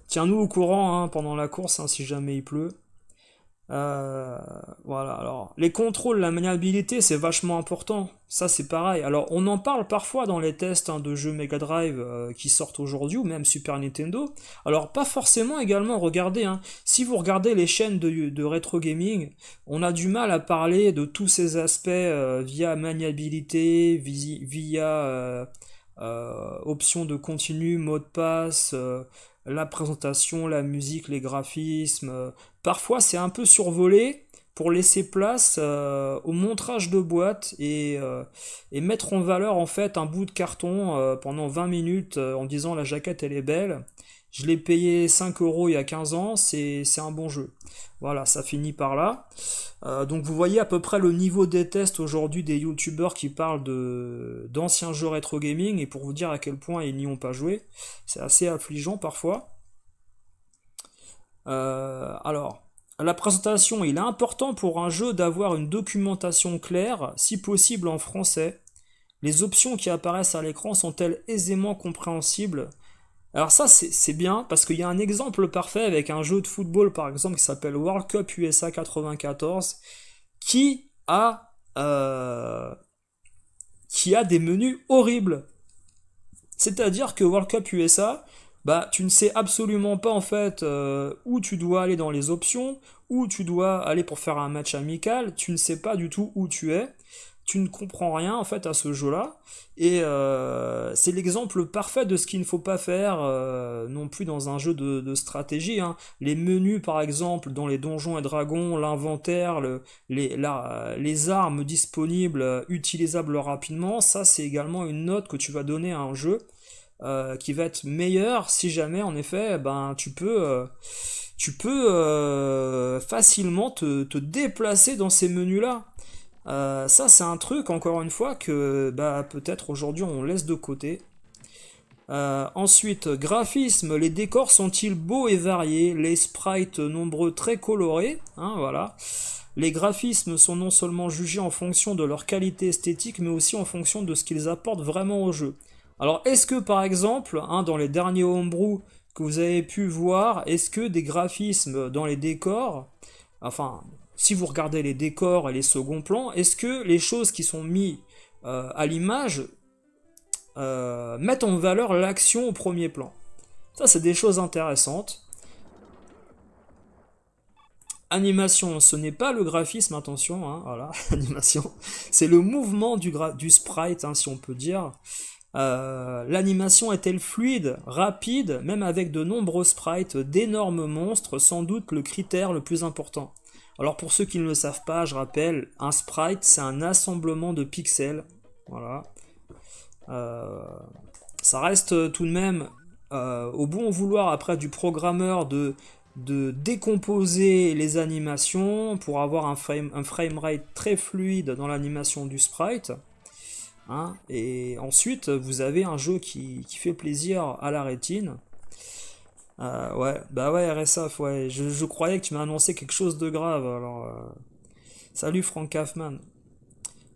Tiens-nous au courant, hein, pendant la course, hein, si jamais il pleut. Euh, voilà, alors les contrôles, la maniabilité, c'est vachement important. Ça, c'est pareil. Alors, on en parle parfois dans les tests, hein, de jeux Mega Drive qui sortent aujourd'hui, ou même Super Nintendo. Alors, pas forcément également, regardez, hein, si vous regardez les chaînes de rétro gaming, on a du mal à parler de tous ces aspects via maniabilité, via options de continu, mot de passe, la présentation, la musique, les graphismes. Parfois, c'est un peu survolé pour laisser place au montrage de boîte et mettre en valeur en fait un bout de carton pendant 20 minutes en disant la jaquette elle est belle. Je l'ai payé 5 euros il y a 15 ans, c'est un bon jeu. Voilà, ça finit par là. Donc vous voyez à peu près le niveau des tests aujourd'hui des youtubeurs qui parlent d'anciens jeux rétro gaming, et pour vous dire à quel point ils n'y ont pas joué, c'est assez affligeant parfois. Alors, la présentation, il est important pour un jeu d'avoir une documentation claire, si possible en français. Les options qui apparaissent à l'écran sont-elles aisément compréhensibles? Alors ça, c'est bien, parce qu'il y a un exemple parfait avec un jeu de football, par exemple, qui s'appelle World Cup USA 94, qui a, euh, qui a des menus horribles. C'est-à-dire que World Cup USA, bah, tu ne sais absolument pas en fait où tu dois aller dans les options, où tu dois aller pour faire un match amical, tu ne sais pas du tout où tu es, tu ne comprends rien en fait à ce jeu-là, et c'est l'exemple parfait de ce qu'il ne faut pas faire non plus dans un jeu de stratégie, hein. Les menus par exemple dans les donjons et dragons, l'inventaire, les armes disponibles, utilisables rapidement, ça c'est également une note que tu vas donner à un jeu qui va être meilleur si jamais en effet ben tu peux facilement te déplacer dans ces menus là. Ça c'est un truc encore une fois que bah, peut-être aujourd'hui on laisse de côté. Ensuite, graphisme, les décors sont-ils beaux et variés, les sprites nombreux très colorés, hein, voilà. Les graphismes sont non seulement jugés en fonction de leur qualité esthétique, mais aussi en fonction de ce qu'ils apportent vraiment au jeu. Alors, est-ce que par exemple, hein, dans les derniers homebrew que vous avez pu voir, est-ce que des graphismes dans les décors, enfin, si vous regardez les décors et les seconds plans, est-ce que les choses qui sont mises à l'image mettent en valeur l'action au premier plan? Ça, c'est des choses intéressantes. Animation, ce n'est pas le graphisme, attention, hein, voilà, animation, c'est le mouvement du sprite, hein, si on peut dire. L'animation est-elle fluide, rapide, même avec de nombreux sprites, d'énormes monstres, sans doute le critère le plus important. Alors pour ceux qui ne le savent pas, je rappelle, un sprite c'est un assemblement de pixels, voilà. Euh, Ça reste tout de même au bon vouloir après du programmeur de décomposer les animations pour avoir un framerate très fluide dans l'animation du sprite, hein. Et ensuite vous avez un jeu qui fait plaisir à la rétine. Ouais, bah ouais, RSF, ouais, je croyais que tu m'as annoncé quelque chose de grave, alors salut Frank Kaufman.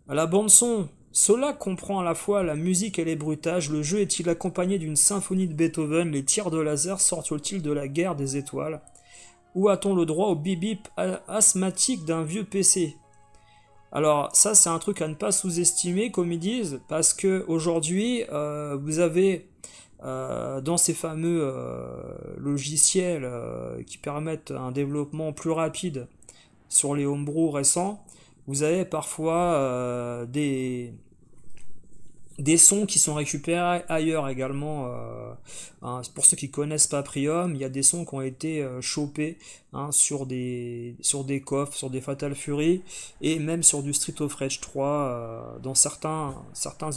La bande son, Cela comprend à la fois la musique et les bruitages. Le jeu est-il accompagné d'une symphonie de Beethoven? Les tirs de laser sortent-ils de la guerre des étoiles? Ou a-t-on le droit au bip-bip asthmatique d'un vieux PC? Alors ça c'est un truc à ne pas sous-estimer comme ils disent, parce que aujourd'hui vous avez dans ces fameux logiciels qui permettent un développement plus rapide sur les homebrew récents, vous avez parfois des sons qui sont récupérés ailleurs également. Hein, pour ceux qui connaissent Paprium, il y a des sons qui ont été chopés hein, sur des coffres, sur des Fatal Fury, et même sur du Street of Rage 3 dans certains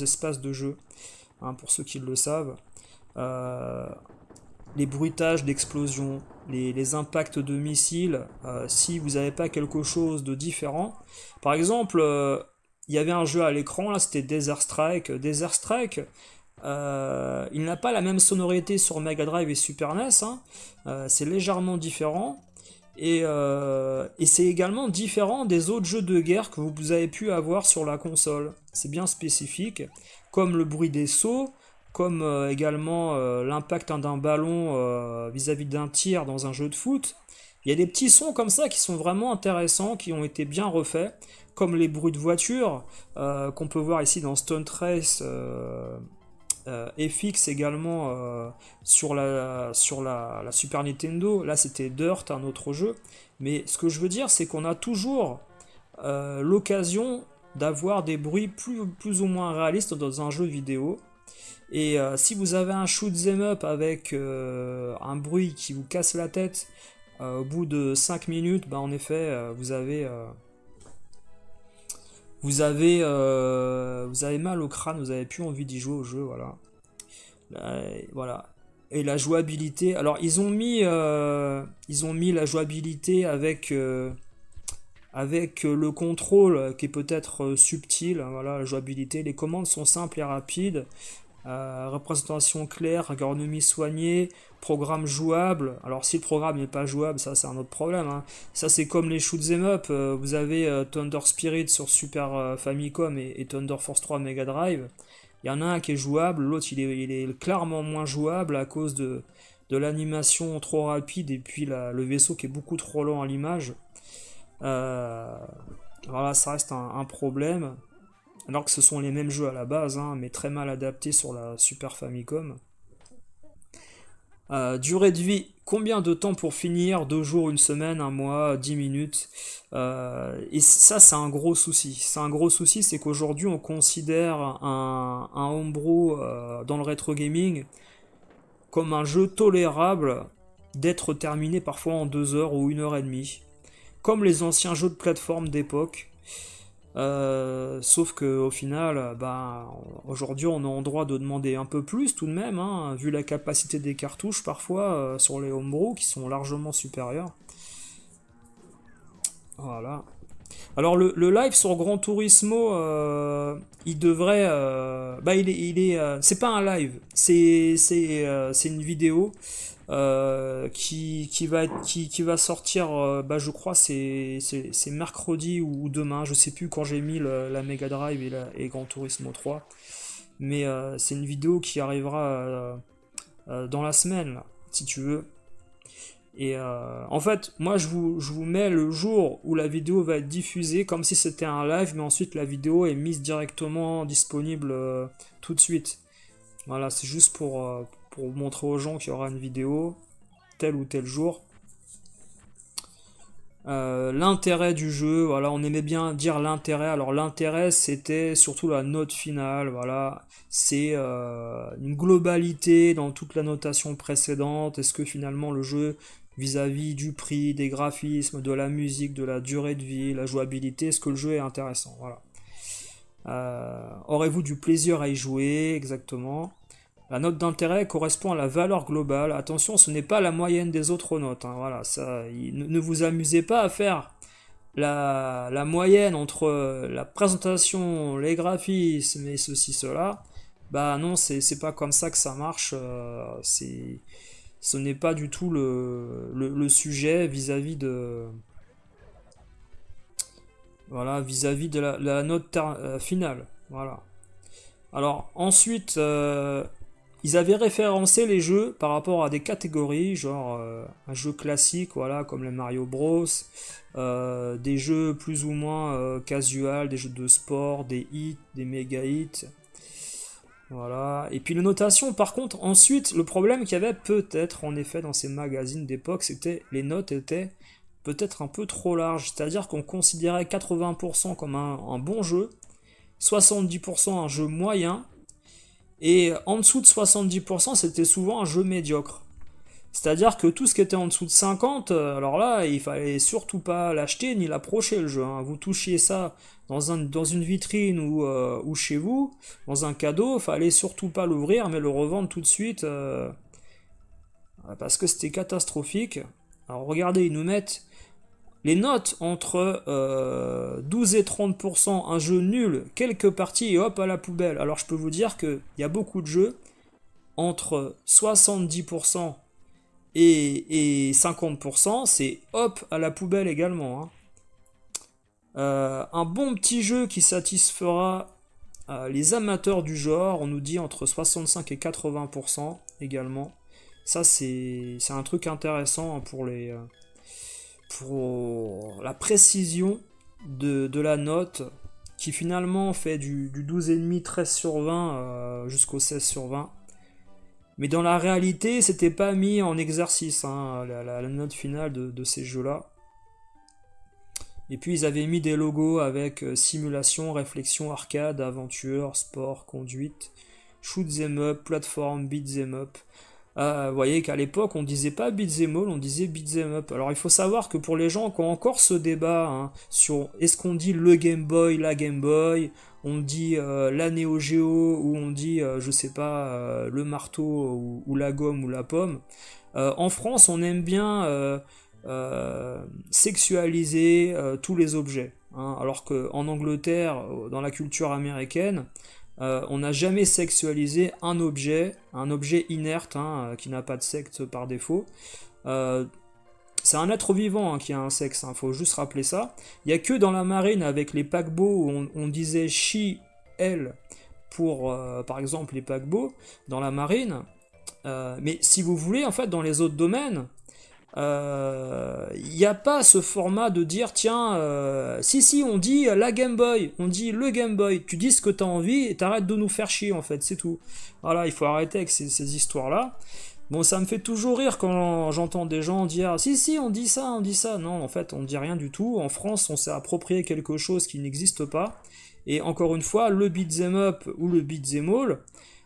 espaces de jeu, hein, pour ceux qui le savent. Euh, les bruitages d'explosions, les impacts de missiles, si vous n'avez pas quelque chose de différent. Par exemple, il y avait un jeu à l'écran, là c'était Desert Strike. Desert Strike, il n'a pas la même sonorité sur Mega Drive et Super NES, hein. C'est légèrement différent. Et c'est également différent des autres jeux de guerre que vous avez pu avoir sur la console. C'est bien spécifique, comme le bruit des sauts, comme également l'impact d'un ballon vis-à-vis d'un tir dans un jeu de foot. Il y a des petits sons comme ça qui sont vraiment intéressants, qui ont été bien refaits, comme les bruits de voiture qu'on peut voir ici dans Stone Trace FX également sur la Super Nintendo. Là c'était Dirt, un autre jeu. Mais ce que je veux dire, c'est qu'on a toujours l'occasion d'avoir des bruits plus ou moins réalistes dans un jeu vidéo. Et si vous avez un shoot 'em up avec un bruit qui vous casse la tête au bout de 5 minutes, bah en effet, vous avez mal au crâne, vous avez plus envie d'y jouer au jeu, voilà. Voilà. Et la jouabilité, alors ils ont mis la jouabilité avec le contrôle qui est peut-être subtil, hein, voilà, la jouabilité. Les commandes sont simples et rapides. Représentation claire, ergonomie soignée, programme jouable. Alors si le programme n'est pas jouable, ça c'est un autre problème, hein. Ça c'est comme les shoot 'em up. Vous avez Thunder Spirit sur Super Famicom et Thunder Force 3 Mega Drive. Il y en a un qui est jouable, l'autre il est clairement moins jouable à cause de l'animation trop rapide et puis le vaisseau qui est beaucoup trop lent à l'image. Euh, voilà, ça reste un problème. Alors que ce sont les mêmes jeux à la base, hein, mais très mal adaptés sur la Super Famicom. Durée de vie, combien de temps pour finir? 2 jours, une semaine, un mois, 10 minutes. Et ça, c'est un gros souci. C'est un gros souci, c'est qu'aujourd'hui, on considère un homebrew dans le rétro gaming comme un jeu tolérable d'être terminé parfois en 2 heures ou 1 heure et demie. Comme les anciens jeux de plateforme d'époque. Sauf que au final, bah, aujourd'hui on a en droit de demander un peu plus tout de même, hein, vu la capacité des cartouches parfois sur les homebrew qui sont largement supérieures. Voilà. Alors le live sur Gran Turismo, il devrait, bah c'est pas un live, c'est une vidéo qui va sortir, bah, je crois c'est mercredi ou demain, je sais plus quand j'ai mis la Mega Drive et Gran Turismo 3, mais c'est une vidéo qui arrivera dans la semaine là, si tu veux. Et en fait, moi je vous mets le jour où la vidéo va être diffusée comme si c'était un live, mais ensuite la vidéo est mise directement disponible tout de suite. Voilà, c'est juste pour montrer aux gens qu'il y aura une vidéo tel ou tel jour. L'intérêt du jeu, voilà, on aimait bien dire l'intérêt. Alors l'intérêt, c'était surtout la note finale, voilà. C'est une globalité dans toute la notation précédente. Est-ce que finalement le jeu, vis-à-vis du prix, des graphismes, de la musique, de la durée de vie, la jouabilité, est-ce que le jeu est intéressant, voilà. Aurez-vous du plaisir à y jouer, exactement. La note d'intérêt correspond à la valeur globale. Attention, ce n'est pas la moyenne des autres notes, hein. Voilà, ça, ne vous amusez pas à faire la moyenne entre la présentation, les graphismes et ceci, cela. Bah non, c'est pas comme ça que ça marche. Ce n'est pas du tout le sujet vis-à-vis de, voilà, vis-à-vis de la note finale. Voilà. Alors ensuite, ils avaient référencé les jeux par rapport à des catégories, genre un jeu classique, voilà, comme les Mario Bros, des jeux plus ou moins casual, des jeux de sport, des hits, des méga hits, voilà. Et puis les notations, par contre, ensuite, le problème qu'il y avait peut-être en effet dans ces magazines d'époque, c'était les notes étaient peut-être un peu trop larges, c'est-à-dire qu'on considérait 80% comme un bon jeu, 70% un jeu moyen, et en dessous de 70%, c'était souvent un jeu médiocre. C'est-à-dire que tout ce qui était en dessous de 50, alors là, il fallait surtout pas l'acheter ni l'approcher le jeu, hein. Vous touchiez ça dans une vitrine ou chez vous, dans un cadeau, il fallait surtout pas l'ouvrir, mais le revendre tout de suite, parce que c'était catastrophique. Alors regardez, ils nous mettent les notes entre 12 et 30%, un jeu nul, quelques parties et hop à la poubelle. Alors je peux vous dire qu'il y a beaucoup de jeux entre 70% et 50%, c'est hop à la poubelle également, hein. Un bon petit jeu qui satisfera les amateurs du genre, on nous dit entre 65 et 80% également. Ça c'est un truc intéressant, hein, pour la précision de la note qui finalement fait du 12,5, 13 sur 20 jusqu'au 16 sur 20. Mais dans la réalité, c'était pas mis en exercice, hein, la note finale de ces jeux-là. Et puis ils avaient mis des logos avec simulation, réflexion, arcade, aventure, sport, conduite, shoot 'em up, plateforme, beat 'em up. Vous voyez qu'à l'époque on disait pas beat 'em all, on disait beat 'em up. Alors il faut savoir que pour les gens qui ont encore ce débat, hein, sur est-ce qu'on dit le Game Boy, la Game Boy, on dit la Neo Geo ou on dit je sais pas le marteau ou la gomme ou la pomme. En France on aime bien sexualiser tous les objets, hein, alors qu'en Angleterre, dans la culture américaine, on n'a jamais sexualisé un objet inerte, hein, qui n'a pas de sexe par défaut. Euh, c'est un être vivant, hein, qui a un sexe, il faut juste rappeler ça. Il n'y a que dans la marine, avec les paquebots, où on disait she, elle, pour par exemple les paquebots, dans la marine. Mais si vous voulez, en fait, dans les autres domaines, il n'y a pas ce format de dire tiens, si on dit la Game Boy, on dit le Game Boy, tu dis ce que t'as envie et t'arrêtes de nous faire chier en fait, c'est tout. Voilà, il faut arrêter avec ces histoires-là. Bon, ça me fait toujours rire quand j'entends des gens dire si on dit ça, on dit ça. Non, en fait, on dit rien du tout. En France, on s'est approprié quelque chose qui n'existe pas. Et encore une fois, le beat'em up ou le beat'em all,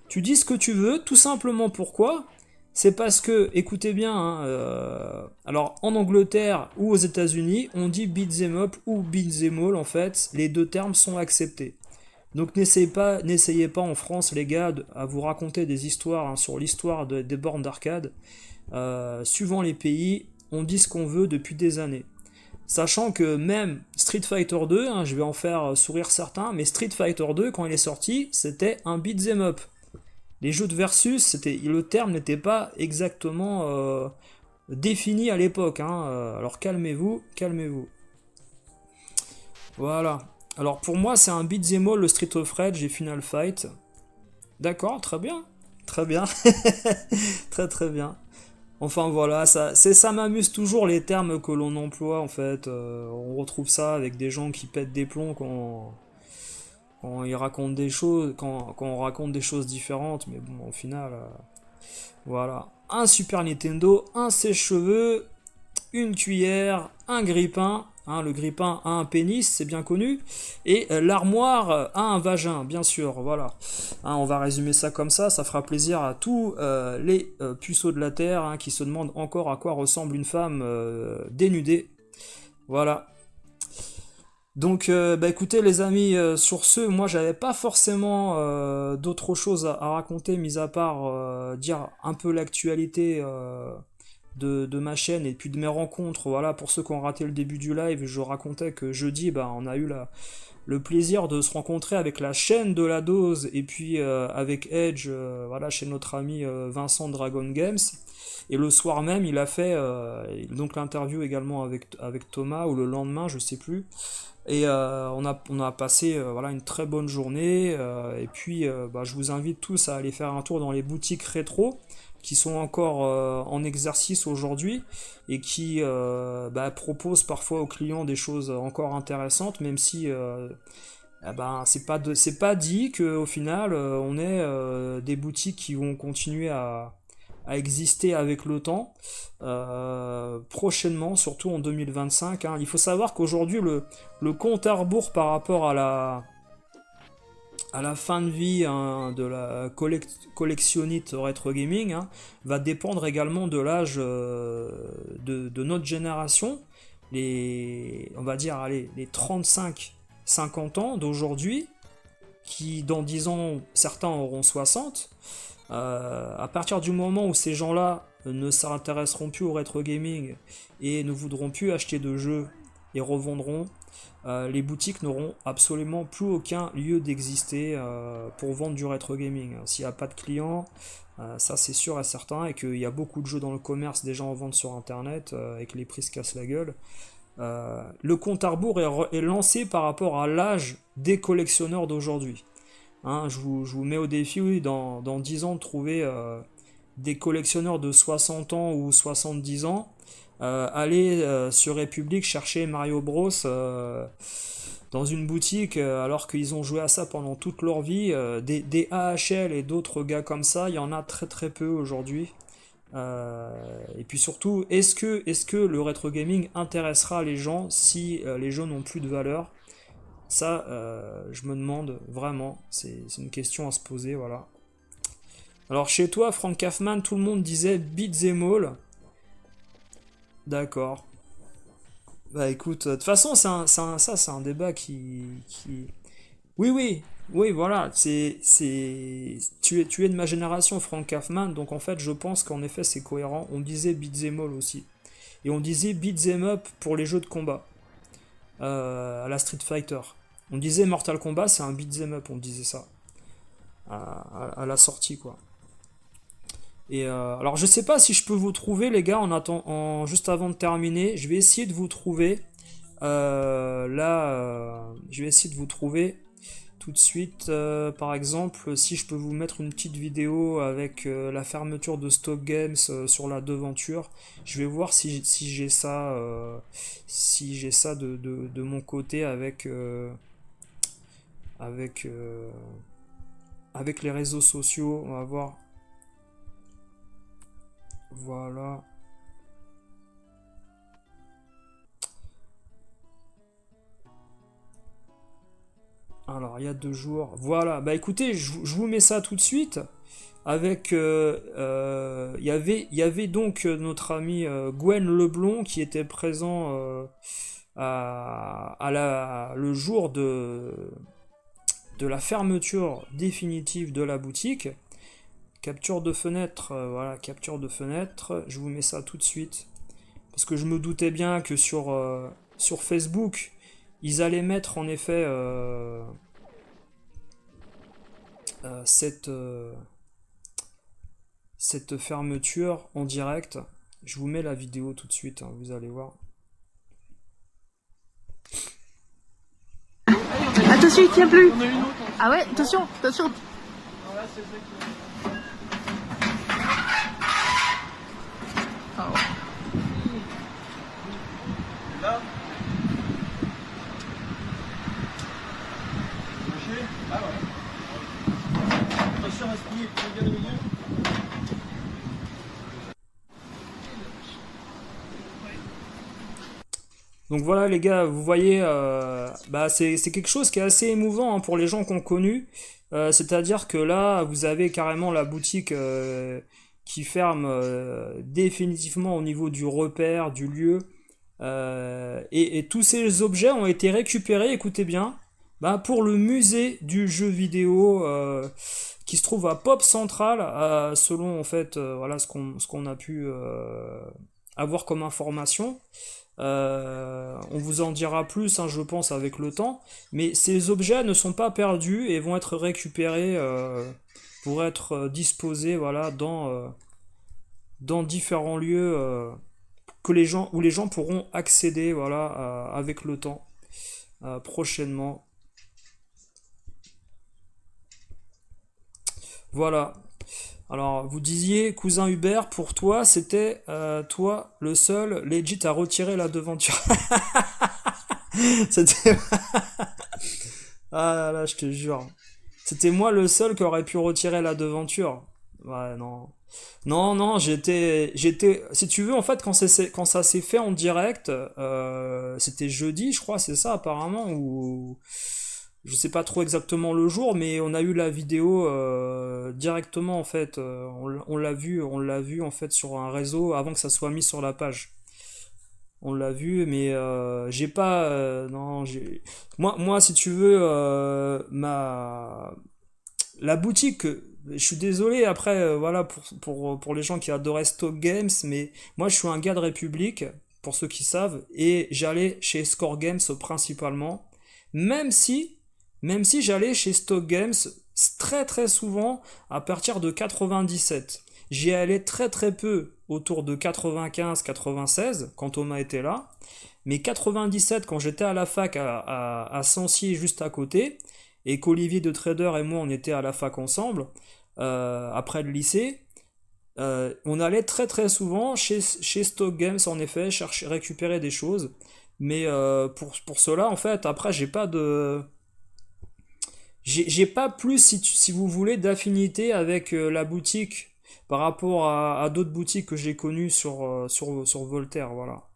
tu dis ce que tu veux, tout simplement pourquoi c'est parce que, écoutez bien, hein, alors en Angleterre ou aux États-Unis, on dit beat'em up ou beat'em all en fait, les deux termes sont acceptés. Donc n'essayez pas en France, les gars, à vous raconter des histoires, hein, sur l'histoire des bornes d'arcade. Suivant les pays, on dit ce qu'on veut depuis des années. Sachant que même Street Fighter 2, hein, je vais en faire sourire certains, mais Street Fighter 2, quand il est sorti, c'était un beat'em up. Les jeux de versus, le terme n'était pas exactement défini à l'époque, hein. Alors calmez-vous, calmez-vous. Voilà. Alors pour moi, c'est un beat'em all, le Street of Rage et Final Fight. D'accord, très bien. Très bien. Très très bien. Enfin voilà, ça m'amuse toujours les termes que l'on emploie en fait. On retrouve ça avec des gens qui pètent des plombs quand ils racontent des choses, quand on raconte des choses différentes, mais bon, au final, voilà. Un Super Nintendo, un sèche-cheveux, une cuillère, un grille-pain, hein, le grille-pain a un pénis, c'est bien connu, et l'armoire a un vagin, bien sûr, voilà. Hein, on va résumer ça comme ça fera plaisir à tous les puceaux de la Terre, hein, qui se demandent encore à quoi ressemble une femme dénudée. Voilà. Donc, bah écoutez les amis, sur ce, moi j'avais pas forcément d'autres choses à raconter, mis à part dire un peu l'actualité de ma chaîne et puis de mes rencontres. Voilà, pour ceux qui ont raté le début du live, je racontais que jeudi, bah, on a eu le plaisir de se rencontrer avec la chaîne de la dose et puis avec Edge, voilà, chez notre ami Vincent Dragon Games. Et le soir même, il a fait donc l'interview également avec Thomas, ou le lendemain, je sais plus. Et on a passé voilà, une très bonne journée. Et puis, bah, je vous invite tous à aller faire un tour dans les boutiques rétro qui sont encore en exercice aujourd'hui et qui bah, proposent parfois aux clients des choses encore intéressantes, même si eh ben, c'est pas dit qu'au final on ait des boutiques qui vont continuer à exister avec le temps prochainement, surtout en 2025, hein. Il faut savoir qu'aujourd'hui le compte à rebours par rapport à la fin de vie, hein, de la collectionnite rétro gaming, hein, va dépendre également de l'âge de notre génération, on va dire allez, les 35-50 ans d'aujourd'hui, qui dans 10 ans, certains auront 60. À partir du moment où ces gens-là ne s'intéresseront plus au rétro gaming et ne voudront plus acheter de jeux et revendront, les boutiques n'auront absolument plus aucun lieu d'exister pour vendre du rétro gaming. S'il n'y a pas de clients, ça c'est sûr et certain, et qu'il y a beaucoup de jeux dans le commerce déjà en vente sur internet et que les prix se cassent la gueule. Le compte à rebours est lancé par rapport à l'âge des collectionneurs d'aujourd'hui. Hein, je vous mets au défi, oui, dans 10 ans, de trouver des collectionneurs de 60 ans ou 70 ans. Aller sur République chercher Mario Bros dans une boutique alors qu'ils ont joué à ça pendant toute leur vie. Des AHL et d'autres gars comme ça, il y en a très très peu aujourd'hui. Et puis surtout, est-ce que le rétro gaming intéressera les gens si les jeux n'ont plus de valeur? Ça, je me demande vraiment. C'est une question à se poser, voilà. Alors chez toi, Frank Kaufman, tout le monde disait Beat'em All. D'accord. Bah écoute, de toute façon, ça c'est un débat qui... Oui, oui, oui, voilà. Tu es de ma génération, Frank Kaufman, donc en fait, je pense qu'en effet, c'est cohérent. On disait Beat'em All aussi. Et on disait Beat'em Up pour les jeux de combat, à la Street Fighter. On disait Mortal Kombat, c'est un beat'em up, on disait ça à la sortie, quoi. Et alors je sais pas si je peux vous trouver, les gars, juste avant de terminer, je vais essayer de vous trouver je vais essayer de vous trouver tout de suite, par exemple, si je peux vous mettre une petite vidéo avec la fermeture de Stock Games sur la devanture. Je vais voir si j'ai ça, de mon côté avec, euh, avec les réseaux sociaux. On va voir. Voilà. Alors, il y a 2 jours. Voilà. Bah écoutez, je vous mets ça tout de suite. Avec, il y avait donc notre ami Gwen Leblond qui était présent le jour de la fermeture définitive de la boutique. Capture de fenêtre, voilà, capture de fenêtre. Je vous mets ça tout de suite. Parce que je me doutais bien que sur Facebook, ils allaient mettre en effet cette fermeture en direct. Je vous mets la vidéo tout de suite, hein, vous allez voir. Attention, il tient plus. Ah ouais, attention, attention. Oh. Là. Ah ouais. Attention à ce pied, bien au milieu. Donc voilà les gars, vous voyez, bah c'est quelque chose qui est assez émouvant, hein, pour les gens qu'on connu. C'est-à-dire que là, vous avez carrément la boutique qui ferme définitivement au niveau du repère, du lieu. Et tous ces objets ont été récupérés, écoutez bien, bah, pour le musée du jeu vidéo qui se trouve à Pop Central, selon en fait voilà ce qu'on a pu avoir comme information. On vous en dira plus, hein, je pense, avec le temps. Mais ces objets ne sont pas perdus et vont être récupérés pour être disposés, voilà, dans différents lieux où les gens pourront accéder, voilà, avec le temps, prochainement. Voilà. Alors, vous disiez, cousin Hubert, pour toi, c'était toi le seul legit à retirer la devanture. C'était. Ah là là, je te jure. C'était moi le seul qui aurait pu retirer la devanture. Ouais, non. Non, non, si tu veux, en fait, quand ça s'est fait en direct, c'était jeudi, je crois, c'est ça, apparemment, ou je sais pas trop exactement le jour, mais on a eu la vidéo directement, en fait, on l'a vu, en fait, sur un réseau avant que ça soit mis sur la page. On l'a vu, mais j'ai pas, non, moi, si tu veux, la boutique, je suis désolé après, voilà, pour les gens qui adoraient Stock Games, mais moi je suis un gars de République, pour ceux qui savent, et j'allais chez Score Games principalement, même si, même si j'allais chez Stock Games très très souvent à partir de 97. J'y allais très très peu autour de 95-96, quand Thomas était là, mais 97 quand j'étais à la fac à Sancier juste à côté, et qu'Olivier de Trader et moi on était à la fac ensemble, après le lycée, on allait très très souvent chez Stock Games en effet, chercher, récupérer des choses. Mais pour cela, en fait, après j'ai pas plus, si vous voulez, d'affinité avec la boutique par rapport à d'autres boutiques que j'ai connues sur Voltaire, voilà.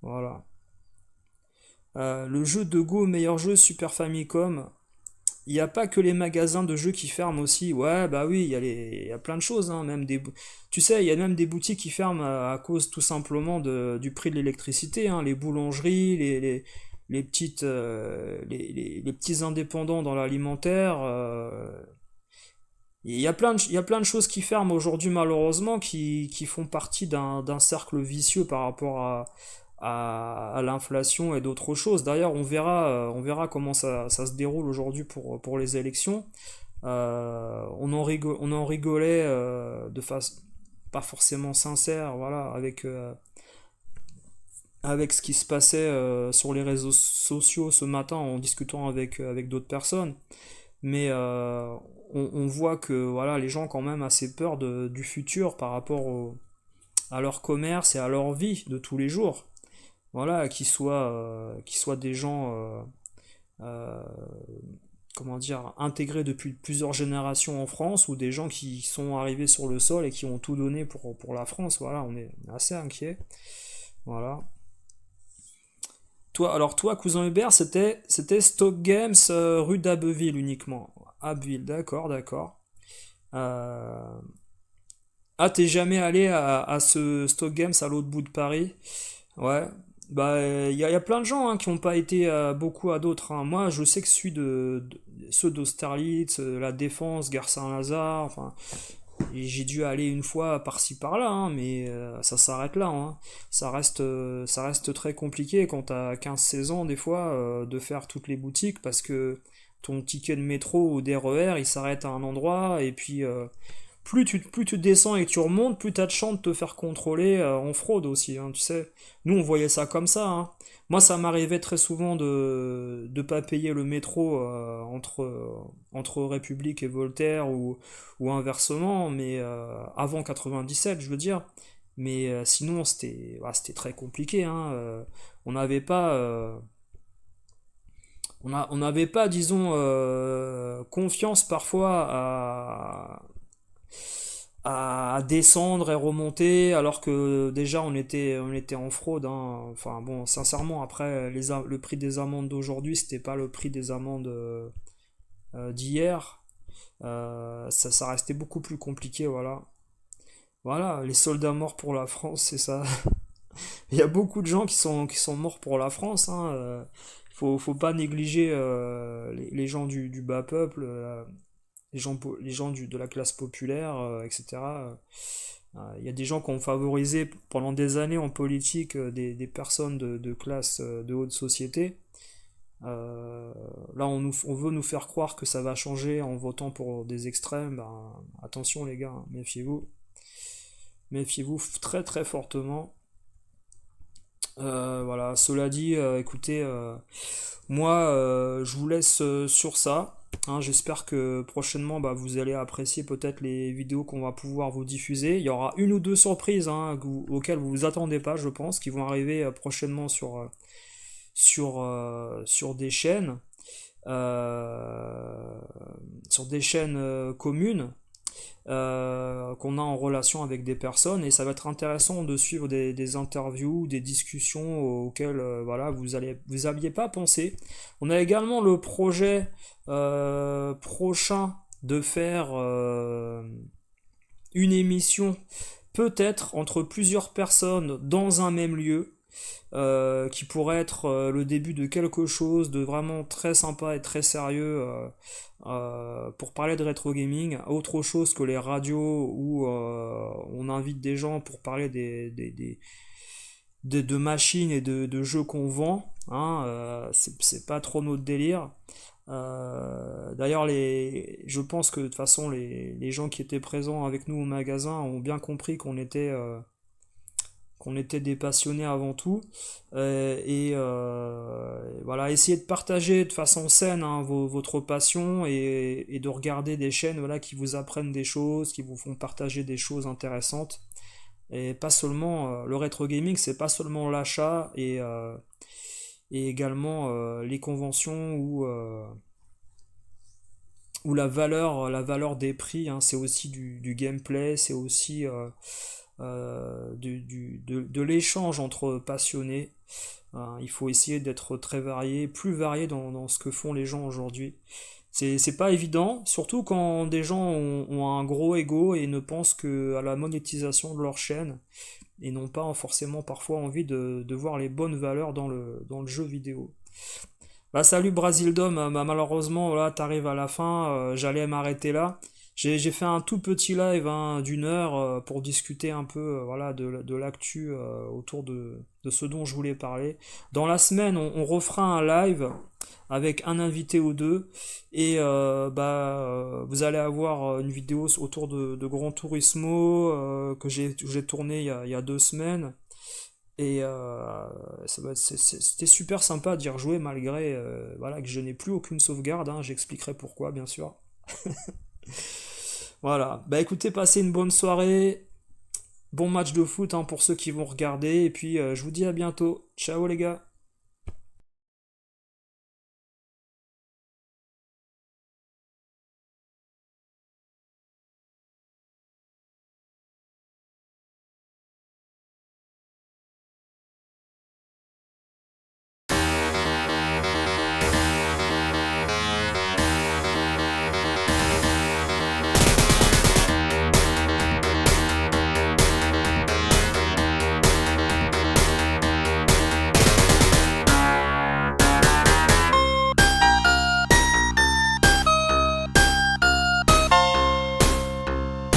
Voilà. Le jeu de Go, meilleur jeu Super Famicom. Il n'y a pas que les magasins de jeux qui ferment aussi. Ouais, bah oui, il y a plein de choses, hein, tu sais, il y a même des boutiques qui ferment à cause tout simplement du prix de l'électricité, hein, les boulangeries, les petites, les petits indépendants dans l'alimentaire. Il y a plein de choses qui ferment aujourd'hui, malheureusement, qui font partie d'un cercle vicieux par rapport à l'inflation et d'autres choses. D'ailleurs, on verra comment ça se déroule aujourd'hui pour les élections. On en rigolait de façon pas forcément sincère, voilà, avec ce qui se passait sur les réseaux sociaux ce matin en discutant avec d'autres personnes. Mais on voit que voilà, les gens ont quand même assez peur du futur par rapport à leur commerce et à leur vie de tous les jours. Voilà, qu'ils soient des gens, euh, comment dire, intégrés depuis plusieurs générations en France ou des gens qui sont arrivés sur le sol et qui ont tout donné pour la France. Voilà, on est assez inquiet. Voilà. Toi, cousin Hubert, c'était Stock Games rue d'Abbeville uniquement. Abbeville, d'accord, d'accord. Euh, Ah, t'es jamais allé à ce Stock Games à l'autre bout de Paris? Ouais. Bah, il y a plein de gens hein, qui n'ont pas été beaucoup à d'autres, hein. Moi, je sais que ceux d'Austerlitz, La Défense, Gare Saint-Lazare, enfin, et j'ai dû aller une fois par-ci par-là, hein, mais ça s'arrête là, hein. Ça reste très compliqué quand t'as 15-16 ans, des fois, de faire toutes les boutiques parce que ton ticket de métro ou d'RER, il s'arrête à un endroit, et puis plus tu descends et que tu remontes, plus t'as de chances de te faire contrôler en fraude aussi, hein, tu sais. Nous, on voyait ça comme ça, hein. Moi, ça m'arrivait très souvent de pas payer le métro entre République et Voltaire ou inversement, mais avant 97, je veux dire. Mais sinon, c'était très compliqué, hein. On n'avait pas, on n'avait pas, disons, confiance parfois à descendre et remonter alors que déjà on était en fraude, hein. Enfin bon, sincèrement, après le prix des amendes d'aujourd'hui c'était pas le prix des amendes d'hier. Ça restait beaucoup plus compliqué, voilà. Voilà, les soldats morts pour la France, c'est ça. Il y a beaucoup de gens qui sont morts pour la France, hein. Faut pas négliger les gens du bas peuple. les gens de la classe populaire, etc. Il y a des gens qui ont favorisé pendant des années en politique des personnes de classe de haute société. Là, on veut nous faire croire que ça va changer en votant pour des extrêmes. Ben, attention les gars, hein, méfiez-vous. Méfiez-vous très très fortement. Voilà, cela dit, écoutez, moi je vous laisse sur ça. Hein, j'espère que prochainement bah, vous allez apprécier peut-être les vidéos qu'on va pouvoir vous diffuser. Il y aura une ou deux surprises hein, auxquelles vous vous attendez pas, je pense, qui vont arriver prochainement sur des chaînes, euh, sur des chaînes communes qu'on a en relation avec des personnes et ça va être intéressant de suivre des interviews, des discussions auxquelles voilà, vous aviez pas pensé. On a également le projet prochain de faire une émission peut-être entre plusieurs personnes dans un même lieu qui pourrait être le début de quelque chose de vraiment très sympa et très sérieux pour parler de rétro gaming, autre chose que les radios où on invite des gens pour parler de machines et de jeux qu'on vend, hein, c'est pas trop notre délire. D'ailleurs, je pense que de toute façon, les gens qui étaient présents avec nous au magasin ont bien compris qu'on était des passionnés avant tout. Voilà, essayez de partager de façon saine hein, votre passion et de regarder des chaînes voilà, qui vous apprennent des choses, qui vous font partager des choses intéressantes. Et pas seulement, le rétro gaming, c'est pas seulement l'achat et également les conventions où la valeur des prix, hein, c'est aussi du gameplay, c'est aussi de l'échange entre passionnés. Il faut essayer d'être très varié, plus varié dans ce que font les gens aujourd'hui. C'est pas évident, surtout quand des gens ont un gros ego et ne pensent que à la monétisation de leur chaîne et n'ont pas forcément parfois envie de voir les bonnes valeurs dans le jeu vidéo. Bah salut Brasildom, bah, malheureusement là t'arrives à la fin, j'allais m'arrêter là. J'ai fait un tout petit live hein, d'une heure pour discuter un peu voilà, de l'actu autour de ce dont je voulais parler. Dans la semaine, on refera un live avec un invité ou deux et vous allez avoir une vidéo autour de Gran Turismo que j'ai tourné il y a 2 semaines. Et c'était super sympa d'y rejouer malgré voilà, que je n'ai plus aucune sauvegarde. Hein, j'expliquerai pourquoi, bien sûr. Voilà, bah écoutez, passez une bonne soirée, bon match de foot hein, pour ceux qui vont regarder, et puis je vous dis à bientôt. Ciao les gars.